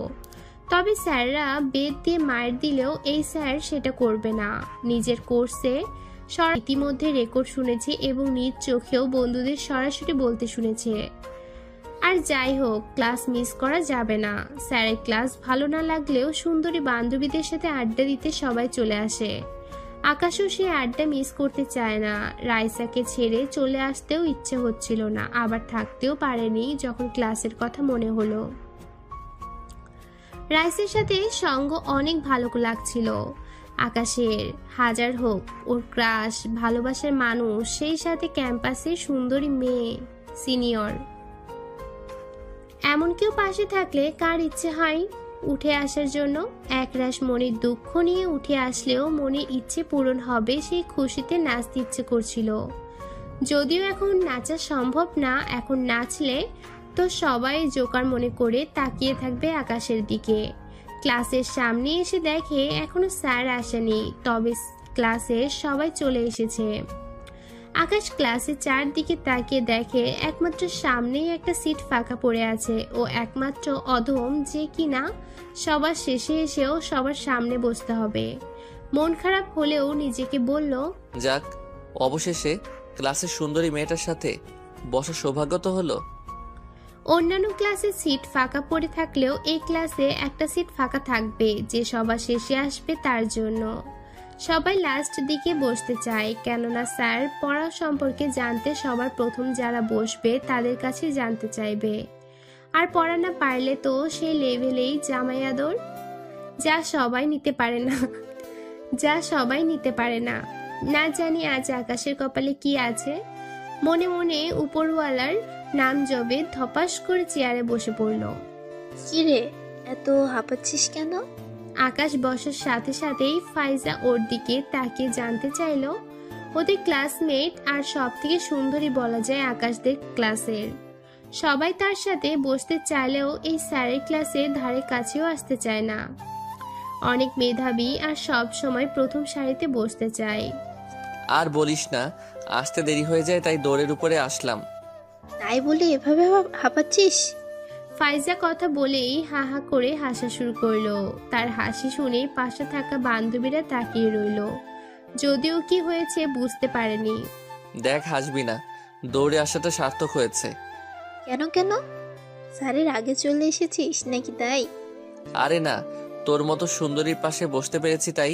তবে স্যাররা বেদ দিয়ে মার দিলেও এই স্যার সেটা করবে না। নিজের কোর্সে ইতিমধ্যে রেকর্ড শুনেছে এবং নিজ চোখেও বন্ধুদের সরাসরি বলতে শুনেছে। আর যাই হোক, ক্লাস মিস করা যাবে না। স্যারের ক্লাস ভালো না লাগলেও সুন্দরী বান্ধবীদের সাথে আড্ডা দিতে সবাই চলে আসে। আকাশও সে আড্ডা মিস করতে চায় না। রাইসাকে ছেড়ে চলে আসতেও ইচ্ছে হচ্ছিল না, আবার থাকতেও পারেনি যখন ক্লাসের কথা মনে হলো। রাইসের সাথে সঙ্গ অনেক ভালো লাগছিল আকাশের। হাজার হোক ওর ক্রাশ, ভালোবাসার মানুষ, সেই সাথে ক্যাম্পাসে সুন্দরী মেয়ে, সিনিয়র, এমন কেউ পাশে থাকলে কার ইচ্ছে হয় উঠে আসার জন্য? একরাশ মনের দুঃখ নিয়ে উঠে আসলেও মনের ইচ্ছে পূরণ হবে সেই খুশিতে নাচতে ইচ্ছে করছিল। যদিও এখন নাচা সম্ভব না, এখন নাচলে তো সবাই জোকার মনে করে তাকিয়ে থাকবে আকাশের দিকে। ক্লাসের সামনে এসে দেখে এখনো স্যার আসেনি, তবে ক্লাসে সবাই চলে এসেছে। আকাশ ক্লাসের চারদিকে তাকিয়ে দেখে একমাত্র সামনেই একটা সিট ফাঁকা পড়ে আছে। ও একমাত্র অধম যে কিনা সবার শেষে এসেও সবার সামনে বসতে হবে। মন খারাপ হলেও নিজেকে বলল, যাক, অবশেষে ক্লাসের সুন্দরী মেয়েটার সাথে বসার সৌভাগ্য তো হলো। অন্যান্য ক্লাসে সিট ফাঁকা পড়ে থাকলেও এই ক্লাসে একটা সিট ফাঁকা থাকবে, যে সবার শেষে আসবে তার জন্য। সবাই লাস্ট দিকে বসতে চায়, কেননা স্যার পড়া সম্পর্কে জানতে সবার প্রথম যারা বসবে তাদের কাছে জানতে চাইবে। আর পড়া না পারলে তো সেই লেভেলেই জামাই আদর, যা সবাই নিতে পারে না। না জানি আজ আকাশের কপালে কি আছে। মনে মনে উপরওয়ালার নাম জবে ধপাস করে চেয়ারে বসে পড়ল। কিরে, এত হাঁপাচ্ছিস কেন? আকাশ বসার সাথে সাথেই ফাইজা ওর দিকে তাকিয়ে জানতে চাইলো। ওদের ক্লাসমেট আর সব থেকে সুন্দরী বলা যায় আকাশদের ক্লাসের। সবাই তার সাথে বসতে চাইলেও এই স্যারের ক্লাসের ধারে কাছেও আসতে চায় না। অনেক মেধাবী আর সব সময় প্রথম সারিতে বসতে চায়। আর বলিস না, আসতে দেরি হয়ে যায়, তাই দৌড়ের উপরে আসলাম। তাই বলে এভাবে হাঁপাচ্ছিস? ফাইজা কথা বলেই হা হা করে হাসা শুরু করলো। তার হাসি শুনে পাশে থাকা বান্ধবীরা তাকিয়ে রইল, যদিও কি হয়েছে বুঝতে পারেনি। দেখ, হাসবি না, দৌড়ে আসাটা সার্থক হয়েছে। কেন স্যারের আগে চলে এসেছিস নাকি তাই? আরে না, তোর মতো সুন্দরীর পাশে বসতে পেরেছি তাই।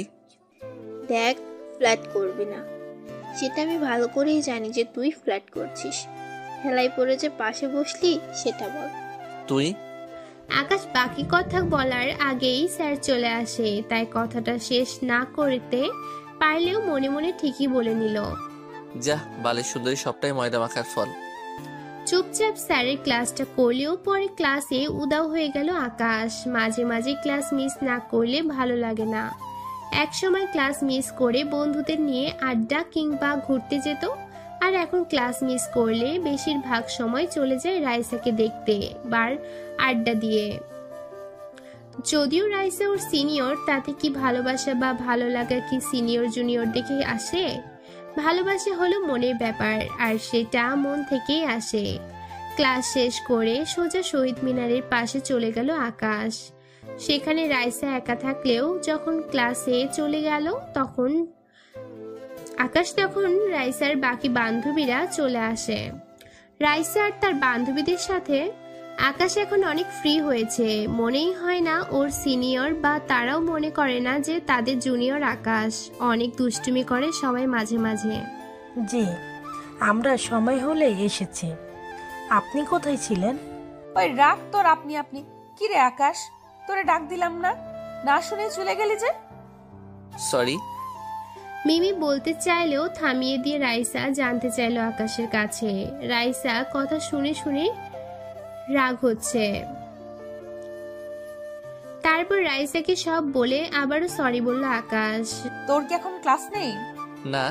দেখ, ফ্ল্যাট করবি না, সেটা আমি ভালো করেই জানি যে তুই ফ্ল্যাট করছিস। হেলাই পড়ে যে পাশে বসলি সেটা বল। তুই? আকাশ বাকি কথা বলার আগেই স্যার চলে আসে, তাই কথাটা শেষ না করতে পারলেও মনে মনে ঠিকই বলে নিল। যা, বালের সুন্দরী সবটাই ময়দা মাখার ফল। চুপচাপ স্যারের ক্লাসটা করলেও পরে ক্লাসে উদাও হয়ে গেল আকাশ। মাঝে মাঝে ক্লাস মিস না করলে ভালো লাগে না। একসময় ক্লাস মিস করে বন্ধুদের নিয়ে আড্ডা কিংবা ঘুরতে যেত, আর এখন ক্লাস মিস করলে বেশিরভাগ সময় চলে যায় রাইসাকে দেখতে বার আড্ডা দিয়ে। যদিও রাইসা ওর সিনিয়র, তাতে কি ভালোবাসা বা ভালো লাগা কি সিনিয়র জুনিয়র দেখে আসে? ভালোবাসা হলো মনের ব্যাপার, আর সেটা মন থেকেই আসে। ক্লাস শেষ করে সোজা শহীদ মিনারের পাশে চলে গেল আকাশ। সেখানে রাইসা একা থাকলেও যখন ক্লাসে চলে গেল তখন রাইসার বাকি বান্ধবীরা চলে আসে। রাইসা আর তার বান্ধবীদের সাথে আকাশ এখন অনেক ফ্রি হয়েছে। মনেই হয় না ওর সিনিয়র, বা তারাও মনে করে না যে তাদের জুনিয়র আকাশ। অনেক দুষ্টুমি করে সবাই মাঝে মাঝে। জি, আমরা সময় হলে এসেছি। আপনি কোথায় ছিলেন? ওই রাগ তোর আপনি। কি রে আকাশ, তোরে ডাক দিলাম না শুনে চলে গেলি যে? সরি। মিমি বলতে চাইলেও থামিয়ে দিয়ে রাইসা জানতে চাইলো আকাশের কাছে। রাইসা কথা শুনে রাগ হচ্ছে। তারপর রাইসাকে সব বলে আবারও সরি বলল আকাশ। তোর কি এখন ক্লাস নেই? না,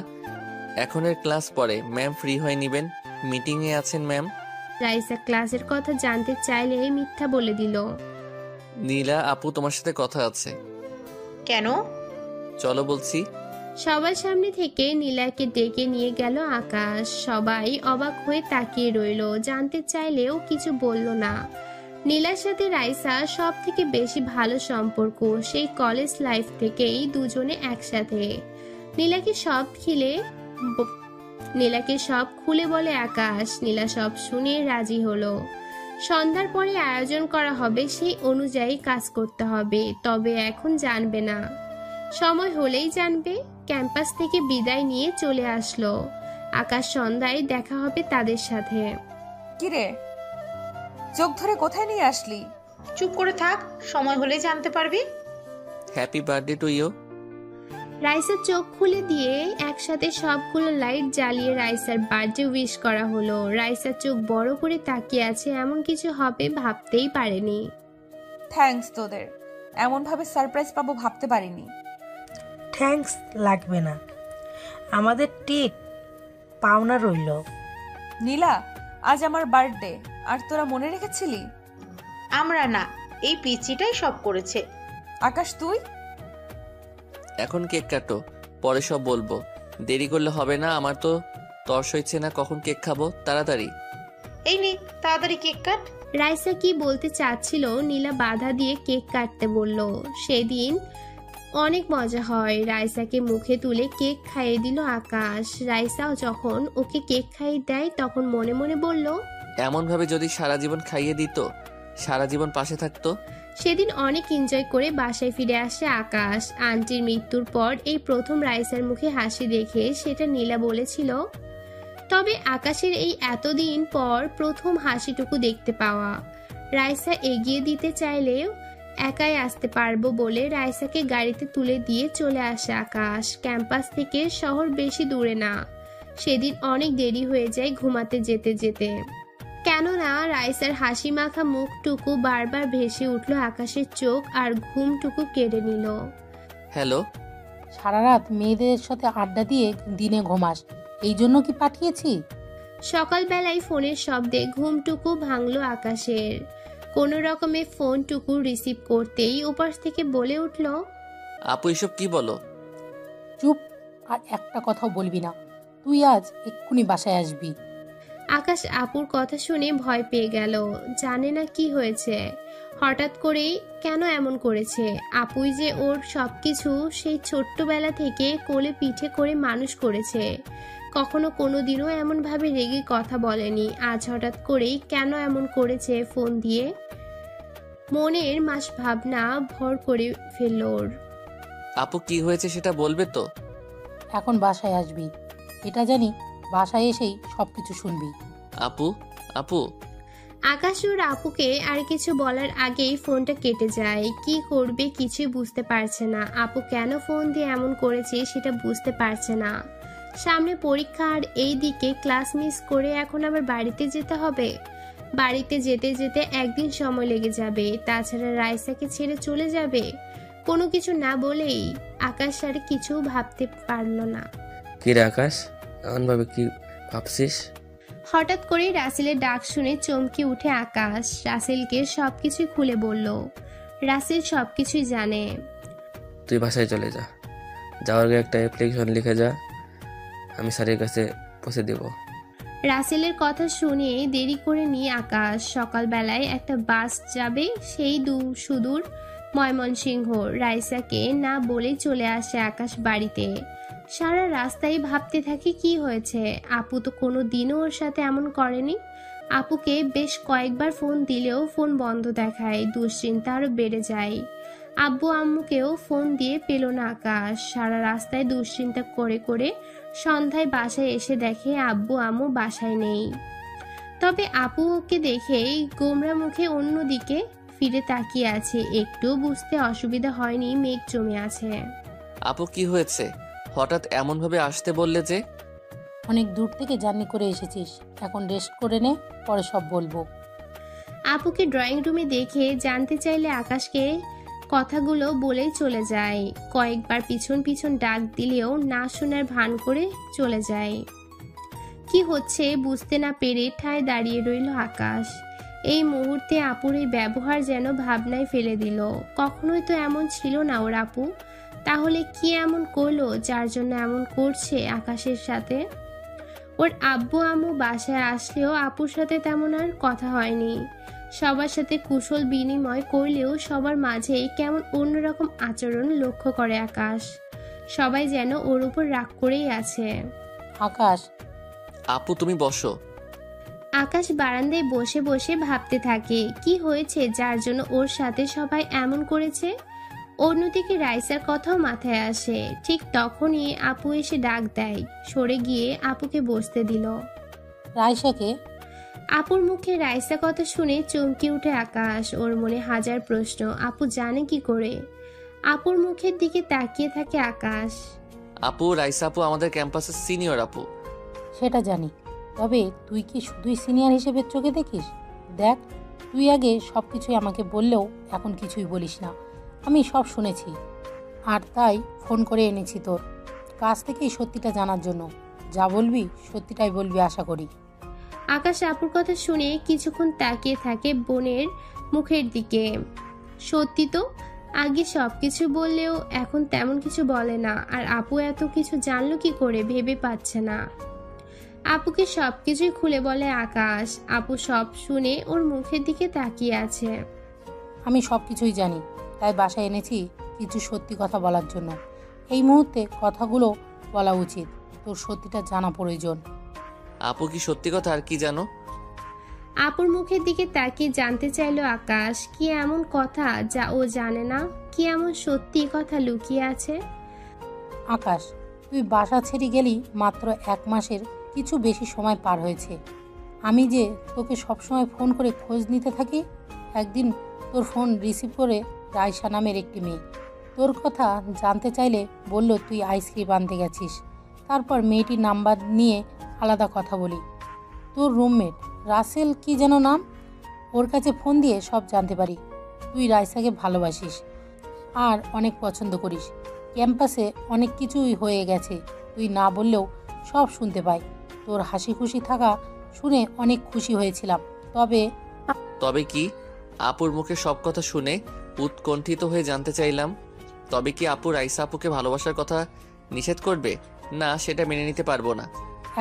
এখনের ক্লাস পরে। ম্যাম ফ্রি হয়ে নিবেন, মিটিং এ আছেন ম্যাম। রাইসা ক্লাসের কথা জানতে চাইলে মিথ্যা বলে দিল। নীলা আপু তোমার সাথে কথা আছে। কেন? চলো বলছি। সবার সামনে থেকে নীলাকে ডেকে নিয়ে গেল আকাশ। সবাই অবাক হয়ে তাকিয়ে রইল, জানতে চাইলেও কিছু বলল না। নীলার সাথে রাইসা সব থেকে বেশি ভালো সম্পর্ক, সেই কলেজ লাইফ থেকেই দুজনে একসাথে। নীলাকে সব খুলে বলে আকাশ। নীলা সব শুনে রাজি হলো। সন্ধ্যার পরে আয়োজন করা হবে, সেই অনুযায়ী কাজ করতে হবে। তবে এখন জানবে না, সময় হলেই জানবে। ক্যাম্পাস থেকে বিদায় নিয়ে চলে আসলো আকাশ। সন্ধ্যায় দেখা হবে তাদের সাথে। কিরে, চোখ ধরে কোথায় নিয়ে আসলি? চুপ করে থাক, সময় হলে জানতে পারবি। Happy birthday to you. Raisa চোখ খুলে দিয়ে একসাথে সবগুলো লাইট জ্বালিয়ে রাইসার বার্থডে উইশ করা হলো। রাইসা চোখ বড় করে তাকিয়ে আছে, এমন কিছু হবে ভাবতেই পারেনি। থ্যাঙ্কস তোদের, এমন ভাবে সারপ্রাইজ পাবো ভাবতে পারিনি। থ্যাঙ্কস লাগবে না, আমাদের টিট পাওনা রইল। নীলা, আজ আমার বার্থডে, আর তোরা মনে রেখেছিলি? আমরা না, এই পিচিটাই সব করেছে। আকাশ তুই? এখন কেক কাটো, পরে সব বলবো। দেরি করলে হবে না, আমার তো তর্স হচ্ছে না কখন কেক খাবো। তাড়াতাড়ি। এই নে, তাড়াতাড়ি কেক কাট। রাইসা কি বলতে চাচ্ছিল নীলা বাধা দিয়ে কেক কাটতে বলল। সেদিন অনেক মজা হয়। রাইসাকে মুখে তুলে কেক খাইয়ে দিল আকাশ। রাইসাও যখন ওকে কেক খাইয়ে দেয় তখন মনে মনে বলল, এমনভাবে যদি সারা জীবন খাইয়ে দিত, সারা জীবন পাশে থাকতো। সেদিন অনেক এনজয় করে বাসায় ফিরে আসে আকাশ। আন্টির মৃত্যুর পর এই প্রথম রাইসার মুখে হাসি দেখে সেটা নীলা বলেছিল। তবে আকাশের এই এতদিন পর প্রথম হাসিটুকু দেখতে পাওয়া। রাইসা এগিয়ে দিতে চাইলেও একাই আসতে পারবো বলে রাইসাকে গাড়িতে তুলে দিয়ে চলে আসে আকাশ। ক্যাম্পাস থেকে শহর বেশি দূরে না। সেদিন অনেক দেরি হয়ে যায় ঘুমাতে যেতে যেতে, কেননা রাইসার হাসি মাখা মুখটুকু বারবার ভেসে উঠল আকাশের চোখ আর ঘুমটুকু কেড়ে নিল। হ্যালো, সারা রাত মেয়েদের সাথে আড্ডা দিয়ে দিনে ঘুমাস, এই জন্য কি পাঠিয়েছি? সকালবেলায় ফোনের শব্দে ঘুমটুকু ভাঙল আকাশের। কোনো রকমে ফোনটুকু রিসিভ করতেই ওপাশ থেকে বলে উঠল, আপু এসব কি বলো? চুপ, আর একটা কথাও বলবি না। তুই আজ এক্ষুনি বাসায় আসবি। আকাশ আপুর কথা শুনে ভয় পেয়ে গেল। জানে না কি হয়েছে, হঠাৎ করেই কেন এমন করেছে। আপুই যে ওর সবকিছু সেই ছোট্টবেলা থেকে কোলে পিঠে করে মানুষ করেছে। কখনো কোনোদিনও এমনভাবে রেগে কথা বলেনি। আজ হঠাৎ করেই কেন এমন করেছে ফোন দিয়ে? মনের মাস ভাবনা ভর করে ফেলল ওর। আপু কি হয়েছে সেটা বলবে তো? এখন বাসায় আসবি, এটা জানি। বাসায় এসেই সবকিছু শুনবি। আপু, আপু। আকাশ ওর আপুকে আর কিছু বলার আগেই ফোনটা কেটে যায়। কি করবে কিছুই বুঝতে পারছে না। আপু কেন ফোন দিয়ে এমন করেছে সেটা বুঝতে পারছে না। সামনে পরীক্ষা আর এই দিকে ক্লাস মিস করে এখন আবার বাড়িতে যেতে হবে। বাড়িতে যেতে যেতে একদিন সময় লেগে যাবে। তাছাড়া রাইসাকে ছেড়ে চলে যাবে। কোনো কিছু না বলেই আকাশ আর কিছু ভাবতে পারল না। কি রে আকাশ, এমনভাবে কি ভাবছিস? হঠাৎ করে রাসেলের ডাক শুনে চমকে উঠে আকাশ। রাসেলকে সবকিছুই খুলে বলল। রাসেল সবকিছুই জানে। তুই বাসায় চলে যা, যাওয়ার আগে একটা অ্যাপ্লিকেশন লিখে যা, আমি স্যারের কাছে পৌঁছে দেব। রাসেলের কথা শুনে দেরি করে নিয়ে আকাশ। সকালবেলায় একটা বাস যাবে সেই সুদূর ময়মনসিংহ। রাইসাকে না বলে চলে আসে আকাশ বাড়িতে। সারা রাস্তায় ভাবতে থাকে কি হয়েছে। আপু তো কোনো দিনও ওর সাথে এমন করেনি। আপুকে বেশ কয়েকবার ফোন দিলেও ফোন বন্ধ দেখায়। দুশ্চিন্তা আরো বেড়ে যায়। আব্বু আম্মুকেও ফোন দিয়ে পেল না আকাশ। সারা রাস্তায় দুশ্চিন্তা করে করে সন্ধ্যায় বাসায় এসে দেখে আব্বু আম্মু বাসায় নেই। তবে আপু ওকে দেখেই গোমরা মুখে অন্যদিকে ফিরে তাকিয়ে আছে। একটুও বুঝতে অসুবিধা হয়নি মেঘ জমে আছে। আপু কি হয়েছে? হঠাৎ এমন ভাবে আসতে বললে যে? অনেক দূর থেকে জার্নি করে এসেছিস, এখন রেস্ট করে নে, পরে সব বলবো। আপুকে ড্রয়িং রুমে দেখে জানতে চাইলে আকাশকে কথাগুলো বলেই চলে যায়। কয়েকবার পিছন পিছন ডাক দিলেও না শোনার ভান করে চলে যায়। কি হচ্ছে বুঝতে না পেরে ঠায় দাঁড়িয়ে রইল আকাশ। এই মুহূর্তে আপুর এই ব্যবহার যেন ভাবনায় ফেলে দিল। কখনোই তো এমন ছিল না ওর আপু। তাহলে কি এমন করলো যার জন্য এমন করছে আকাশের সাথে? ওর আব্বু আম্মু বাসায় আসলেও আপুর সাথে তেমন আর কথা হয়নি। সবার সাথে কুশল বিনিময় করলেও সবার মাঝেই কেমন অন্যরকম আচরণ লক্ষ্য করে আকাশ। সবাই যেন ওর উপর রাগ করেই আছে। আকাশ, আপু তুমি বসো। আকাশ বারান্দায় বসে বসে ভাবতে থাকে কি হয়েছে যার জন্য ওর সাথে সবাই এমন করেছে। অন্যদিকে রাইসার কথাও মাথায় আসে। ঠিক তখনই আপু এসে ডাক দেয়। সরে গিয়ে আপুকে বসতে দিল। রাইসাকে? আপুর মুখে রাইসা কথা শুনে চমকে উঠে আকাশ। ওর মনে হাজার প্রশ্ন। আপু জানে কি করে? আপুর মুখের দিকে তাকিয়ে থাকে আকাশ। আপু রাইসা আপু আমাদের ক্যাম্পাসের সিনিয়র আপু। সেটা জানি, তবে তুই কি শুধুই সিনিয়র হিসেবে চোখে দেখিস? দেখ, তুই আগে সব কিছুই আমাকে বললেও এখন কিছুই বলিস না। আমি সব শুনেছি, আর তাই ফোন করে এনেছি তোর কাছ থেকেই সত্যিটা জানার জন্য। যা বলবি সত্যিটাই বলবি আশা করি। আকাশ আপুর কথা শুনে কিছুক্ষণ তাকিয়ে থাকে বোনের মুখের দিকে। সত্যি তো, আগে সবকিছু বললেও এখন তেমন কিছু বলে না। আর আপু এত কিছু জানলো কি করে ভেবে পাচ্ছে না। আপুকে সবকিছুই খুলে বলে আকাশ। আপু সব শুনে ওর মুখের দিকে তাকিয়ে আছে। আমি সব কিছুই জানি, তাই বাসায় এনেছি কিছু সত্যি কথা বলার জন্য। এই মুহূর্তে কথাগুলো বলা উচিত, তোর সত্যিটা জানা প্রয়োজন। আপু কি সত্যি কথা আর কি জানো? আপুর মুখের দিকে তাকিয়ে জানতে চাইলো আকাশ, কি এমন কথা যা ও জানে না? কি এমন সত্যি কথা লুকিয়ে আছে? আকাশ, তুই বাসা ছেড়ে গেলি মাত্র 1 মাসের কিছু বেশি সময় পার হয়েছে। আমি যে তোকে সবসময় ফোন করে খোঁজ নিতে থাকি, একদিন তোর ফোন রিসিভ করে রাইসা নামের একটি মেয়ে তোর কথা জানতে চাইলে বলল তুই আইসক্রিম আনতে গেছিস। তারপর মেয়েটির নাম্বার নিয়ে আলাদা কথা বলি। তোর রুমমেট রাসেল কি যেন নাম, ওর কাছে ফোন দিয়ে সব জানতে পারি। তুই রাইসাকে ভালোবাসিস আর অনেক পছন্দ করিস। ক্যাম্পাসে অনেক কিছুই হয়ে গেছে, তুই না বললেও সব শুনতে পাই। তোর হাসি খুশি থাকা শুনে অনেক খুশি হয়েছিলাম। তবে কি? আপুর মুখে সব কথা শুনে উৎকণ্ঠিত হয়ে জানতে চাইলাম, তবে কি আপু রাইসা আপুকে ভালোবাসার কথা নিষেধ করবে? না, সেটা মেনে নিতে পারবো না।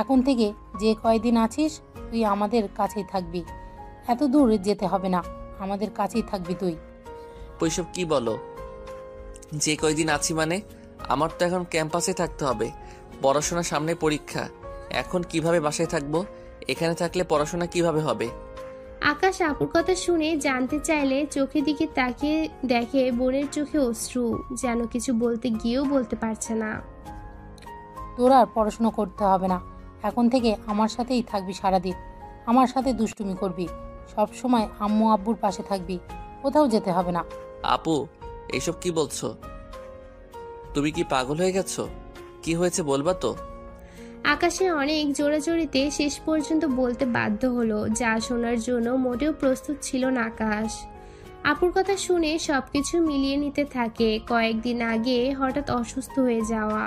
এখন থেকে যে কয়দিন আছিস তুই আমাদের কাছেই থাকবি, এত দূর যেতে হবে না, আমাদের কাছেই থাকবি তুই। ওইসব কি বলো? যে কয়দিন আছি মানে? আমার তো এখন ক্যাম্পাসে থাকতে হবে, পড়াশোনা সামনে, পরীক্ষা। এখন কিভাবে বাসায় থাকবো? এখানে থাকলে পড়াশোনা কিভাবে হবে? আকাশ আপুর কথা শুনে জানতে চাইলে চোখের দিকে তাকিয়ে দেখে বোনের চোখে অশ্রু, যেন কিছু বলতে গিয়েও বলতে পারছে না। তোর আর পড়াশোনা করতে হবে না, এখন থেকে আমার সাথেই থাকবি সারাদিন, আমার সাথে দুষ্টুমি করবি, সব সময় আম্মু আব্বুর পাশে থাকবি, কোথাও যেতে হবে না। আপু, এইসব কি বলছো? তুমি কি পাগল হয়ে গেছো? কি হয়েছে বলবা তো? আকাশে অনেক জোরাজোরিতে শেষ পর্যন্ত বলতে বাধ্য হলো, যা শোনার জন্য মোটেও প্রস্তুত ছিল না আকাশ। আপুর কথা শুনে সবকিছু মিলিয়ে নিতে থাকে। কয়েকদিন আগে হঠাৎ অসুস্থ হয়ে যাওয়া,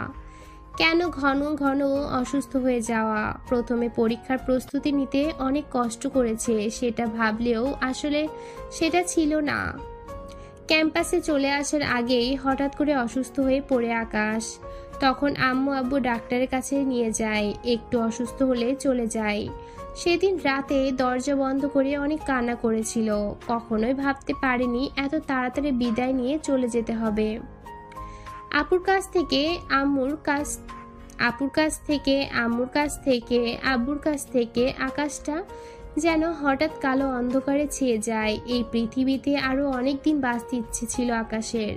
কেন ঘন ঘন অসুস্থ হয়ে যাওয়া, প্রথমে পরীক্ষার প্রস্তুতি নিতে অনেক কষ্ট করেছে, সেটা ভাবলেও আসলে সেটা ছিল না। ক্যাম্পাসে চলে আসার আগেই হঠাৎ করে অসুস্থ হয়ে পড়ে আকাশ। তখন আম্মু আব্বু ডাক্তারের কাছে নিয়ে যায়, একটু অসুস্থ হলে চলে যায়। সেদিন রাতে দরজা বন্ধ করে অনেক কান্না করেছিল, কখনোই ভাবতে পারেনি এত তাড়াতাড়ি বিদায় নিয়ে চলে যেতে হবে। আপুর কাছ থেকে আব্বুর কাছ থেকে আকাশটা যেন হঠাৎ কালো অন্ধকারে ছেয়ে যায়। এই পৃথিবীতে আরো অনেক দিন বাঁচতে ইচ্ছে ছিল আকাশের,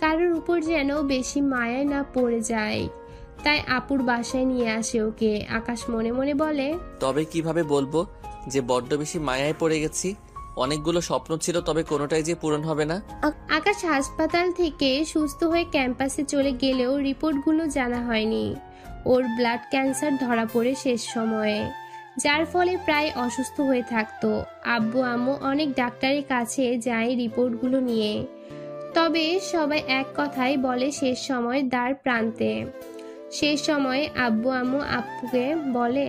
কারোর উপর যেন বেশি মায়ায় না পড়ে যায়। তাই আপুর বাসায় নিয়ে আসে ওকে। আকাশ মনে মনে বলে, তবে কিভাবে বলবো যে বড্ড বেশি মায়ায় পড়ে গেছি? অনেকগুলো স্বপ্ন ছিল, তবে কোনোটাই যে পূরণ হবে না। আকাশ হাসপাতাল থেকে সুস্থ হয়ে ক্যাম্পাসে চলে গেলেও রিপোর্টগুলো জানা হয়নি। ওর ব্লাড ক্যান্সার ধরা পড়ে শেষ সময়ে, যার ফলে প্রায় অসুস্থ হয়ে থাকতো। আব্বু আম্মু অনেক ডাক্তারের কাছে যায় রিপোর্টগুলো নিয়ে, তবে সবাই এক কথাই বলে শেষ সময়ের দ্বার প্রান্তে। শেষ সময়ে আব্বু আম্মু আপুকে বলে,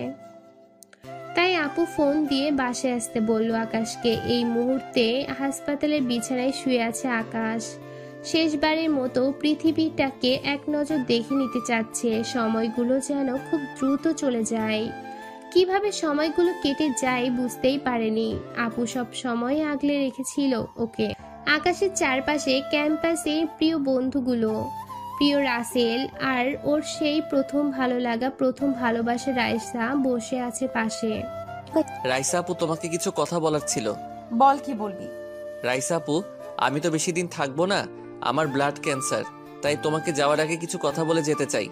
তাই আপু ফোন দিয়ে বাসায় আসতে বলল আকাশকে। এই মুহূর্তে হাসপাতালের বিছানায় শুয়ে আছে আকাশ। শেষবারের মতো পৃথিবীটাকে এক নজর দেখে নিতে চাচ্ছে। সময়গুলো যেন খুব দ্রুত চলে যায়, কিভাবে সময়গুলো কেটে যায় বুঝতেই পারেনি। আপু সব সময় আগলে রেখেছিল ওকে। আকাশের চারপাশে ক্যাম্পাসে প্রিয় বন্ধুগুলো, প্রিয় রাসেল আর ওর সেই প্রথম ভালো লাগা, প্রথম ভালোবাসা রাইসা বসে আছে পাশে। রাইসা আপু, তোমাকে কিছু কথা বলার ছিল। বল, কি বলবি? রাইসা আপু, আমি তো বেশি দিন থাকবো না, আমার ব্লাড ক্যান্সার, তাই তোমাকে যাওয়ার আগে কিছু কথা বলে যেতে চাই।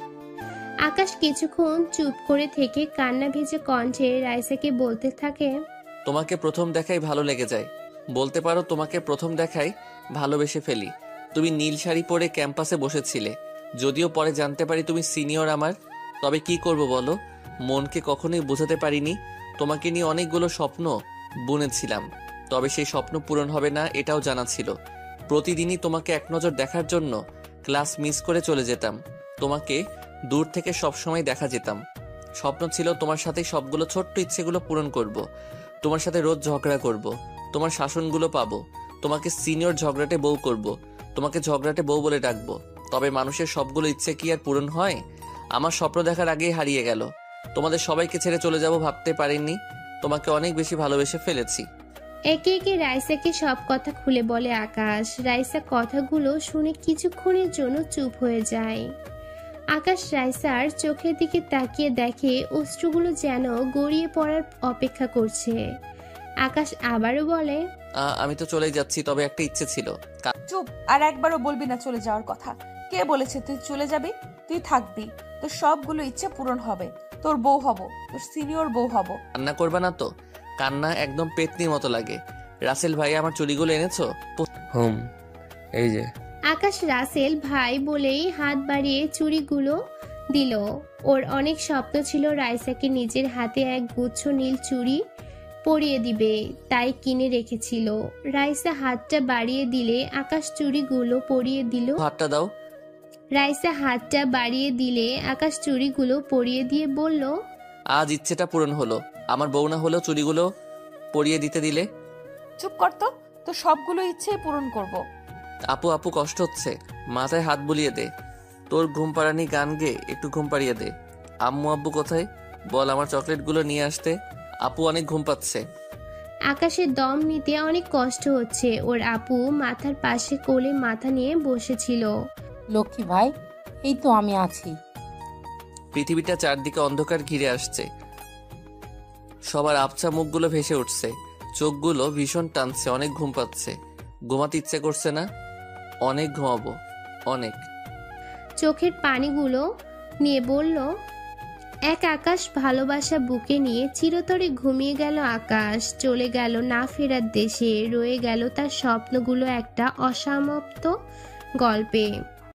আকাশ কিছুক্ষণ চুপ করে থেকে কান্না ভেজে কণ্ঠে রাইসাকে বলতে থাকে, তোমাকে প্রথম দেখাই ভালো লেগে যায়, বলতে পারো তোমাকে প্রথম দেখাই ভালোবেসে ফেলি। তুমি নীল শাড়ি পরে ক্যাম্পাসে বসেছিলে, যদিও পরে জানতে পারি তুমি সিনিয়র আমার। তবে কি করব বলো, মনকে কখনোই বোঝাতে পারিনি। তোমাকে নিয়ে অনেকগুলো স্বপ্ন বুনেছিলাম, তবে সেই স্বপ্ন পূরণ হবে না এটাও জানা ছিল। প্রতিদিনই তোমাকে এক নজর দেখার জন্য ক্লাস মিস করে চলে যেতাম, তোমাকে দূর থেকে সবসময় দেখা যেতাম। স্বপ্ন ছিল তোমার সাথে সবগুলো ছোট্ট ইচ্ছেগুলো পূরণ করব, তোমার সাথে রোজ ঝগড়া করব, তোমার শাসনগুলো পাবো, তোমাকে সিনিয়র ঝগড়াটে বউ করব, তোমাকে ঝগড়াটে বউ বলে ডাকবো। তবে মানুষের সবগুলো ইচ্ছে কি আর পূরণ হয়? আমার স্বপ্ন দেখার আগেই হারিয়ে গেল। তোমাদের সবাইকে ছেড়ে চলে যাব ভাবতে পারিনি, তোমাকে অনেক বেশি ভালোবেসে ফেলেছি। একে একে রাইসাকে সব কথা খুলে বলে আকাশ। রাইসা কথাগুলো শুনে কিছুক্ষণের জন্য চুপ হয়ে যায়। আকাশ রাইসার চোখের দিকে তাকিয়ে দেখে অশ্রুগুলো যেন গড়িয়ে পড়ার অপেক্ষা করছে। আকাশ আবারও বলে, আমি তো চলেই যাচ্ছি, তবে একটা ইচ্ছে ছিল। চুপ, আর একবারও বলবি না চলে যাওয়ার কথা। কে বলেছে তুই চলে যাবি? তুই থাকবি, তোর সবগুলো ইচ্ছে পূরণ হবে। তোর বউ হব, তোর সিনিয়র বউ হব। কান্না করবা না তো? কান্না একদম পেতনির মতো লাগে। রাসেল ভাই, আমার চুড়িগুলো এনেছো? হুম, এই যে। আকাশ রাসেল ভাই বলেই হাত বাড়িয়ে চুড়িগুলো দিল। ওর অনেক স্বপ্ন ছিল রাইসাকে নিজের হাতে এক গুচ্ছ নীল চুড়ি পরিয়ে দিবে, তাই কিনে রেখেছিল। রাইসা হাতটা বাড়িয়ে দিলে আকাশ চুড়িগুলো পরিয়ে দিল। হাতটা দাও। রাইসা হাতটা বাড়িয়ে দিলে আকাশ চুড়িগুলো পরিয়ে দিয়ে বলল, আজ ইচ্ছেটা পূরণ হলো। আমার বউ না হলেও চুড়িগুলো পরিয়ে দিতে দিলে। চুপ কর তো, তোর সবগুলো ইচ্ছে পূরণ করব। আপু আপু, কষ্ট হচ্ছে, মাথায় হাত বুলিয়ে দে। তোর ঘুম পাড়ানি গান গেয়ে একটু ঘুম পাড়িয়ে দে। আম্মু আব্বু কোথায়? বল আমার চকলেটগুলো নিয়ে আসতে। আপু অনেক ঘুম পাচ্ছে। আকাশের দম নিতে অনেক কষ্ট হচ্ছে। ওর আপু মাথার পাশে কোলে মাথা নিয়ে বসেছিল। লক্ষ্মী ভাই, এই তো আমি আছি। পৃথিবীটা চারদিকে অন্ধকার ঘিরে আসছে। সবার আবছা মুখগুলো ভেসে উঠছে, চোখগুলো ভীষণ টানছে, অনেক ঘুম পাচ্ছে। ঘুমাতে ইচ্ছে করছে না? অনেক ঘুমাবো, অনেক। চোখের পানিগুলো নিয়ে বলল, এক আকাশ ভালোবাসা বুকে নিয়ে চিরতরে ঘুমিয়ে গেল আকাশ। চলে গেল না ফেরার দেশে, রয়ে গেল তার স্বপ্নগুলো একটা অসমাপ্ত গল্পে।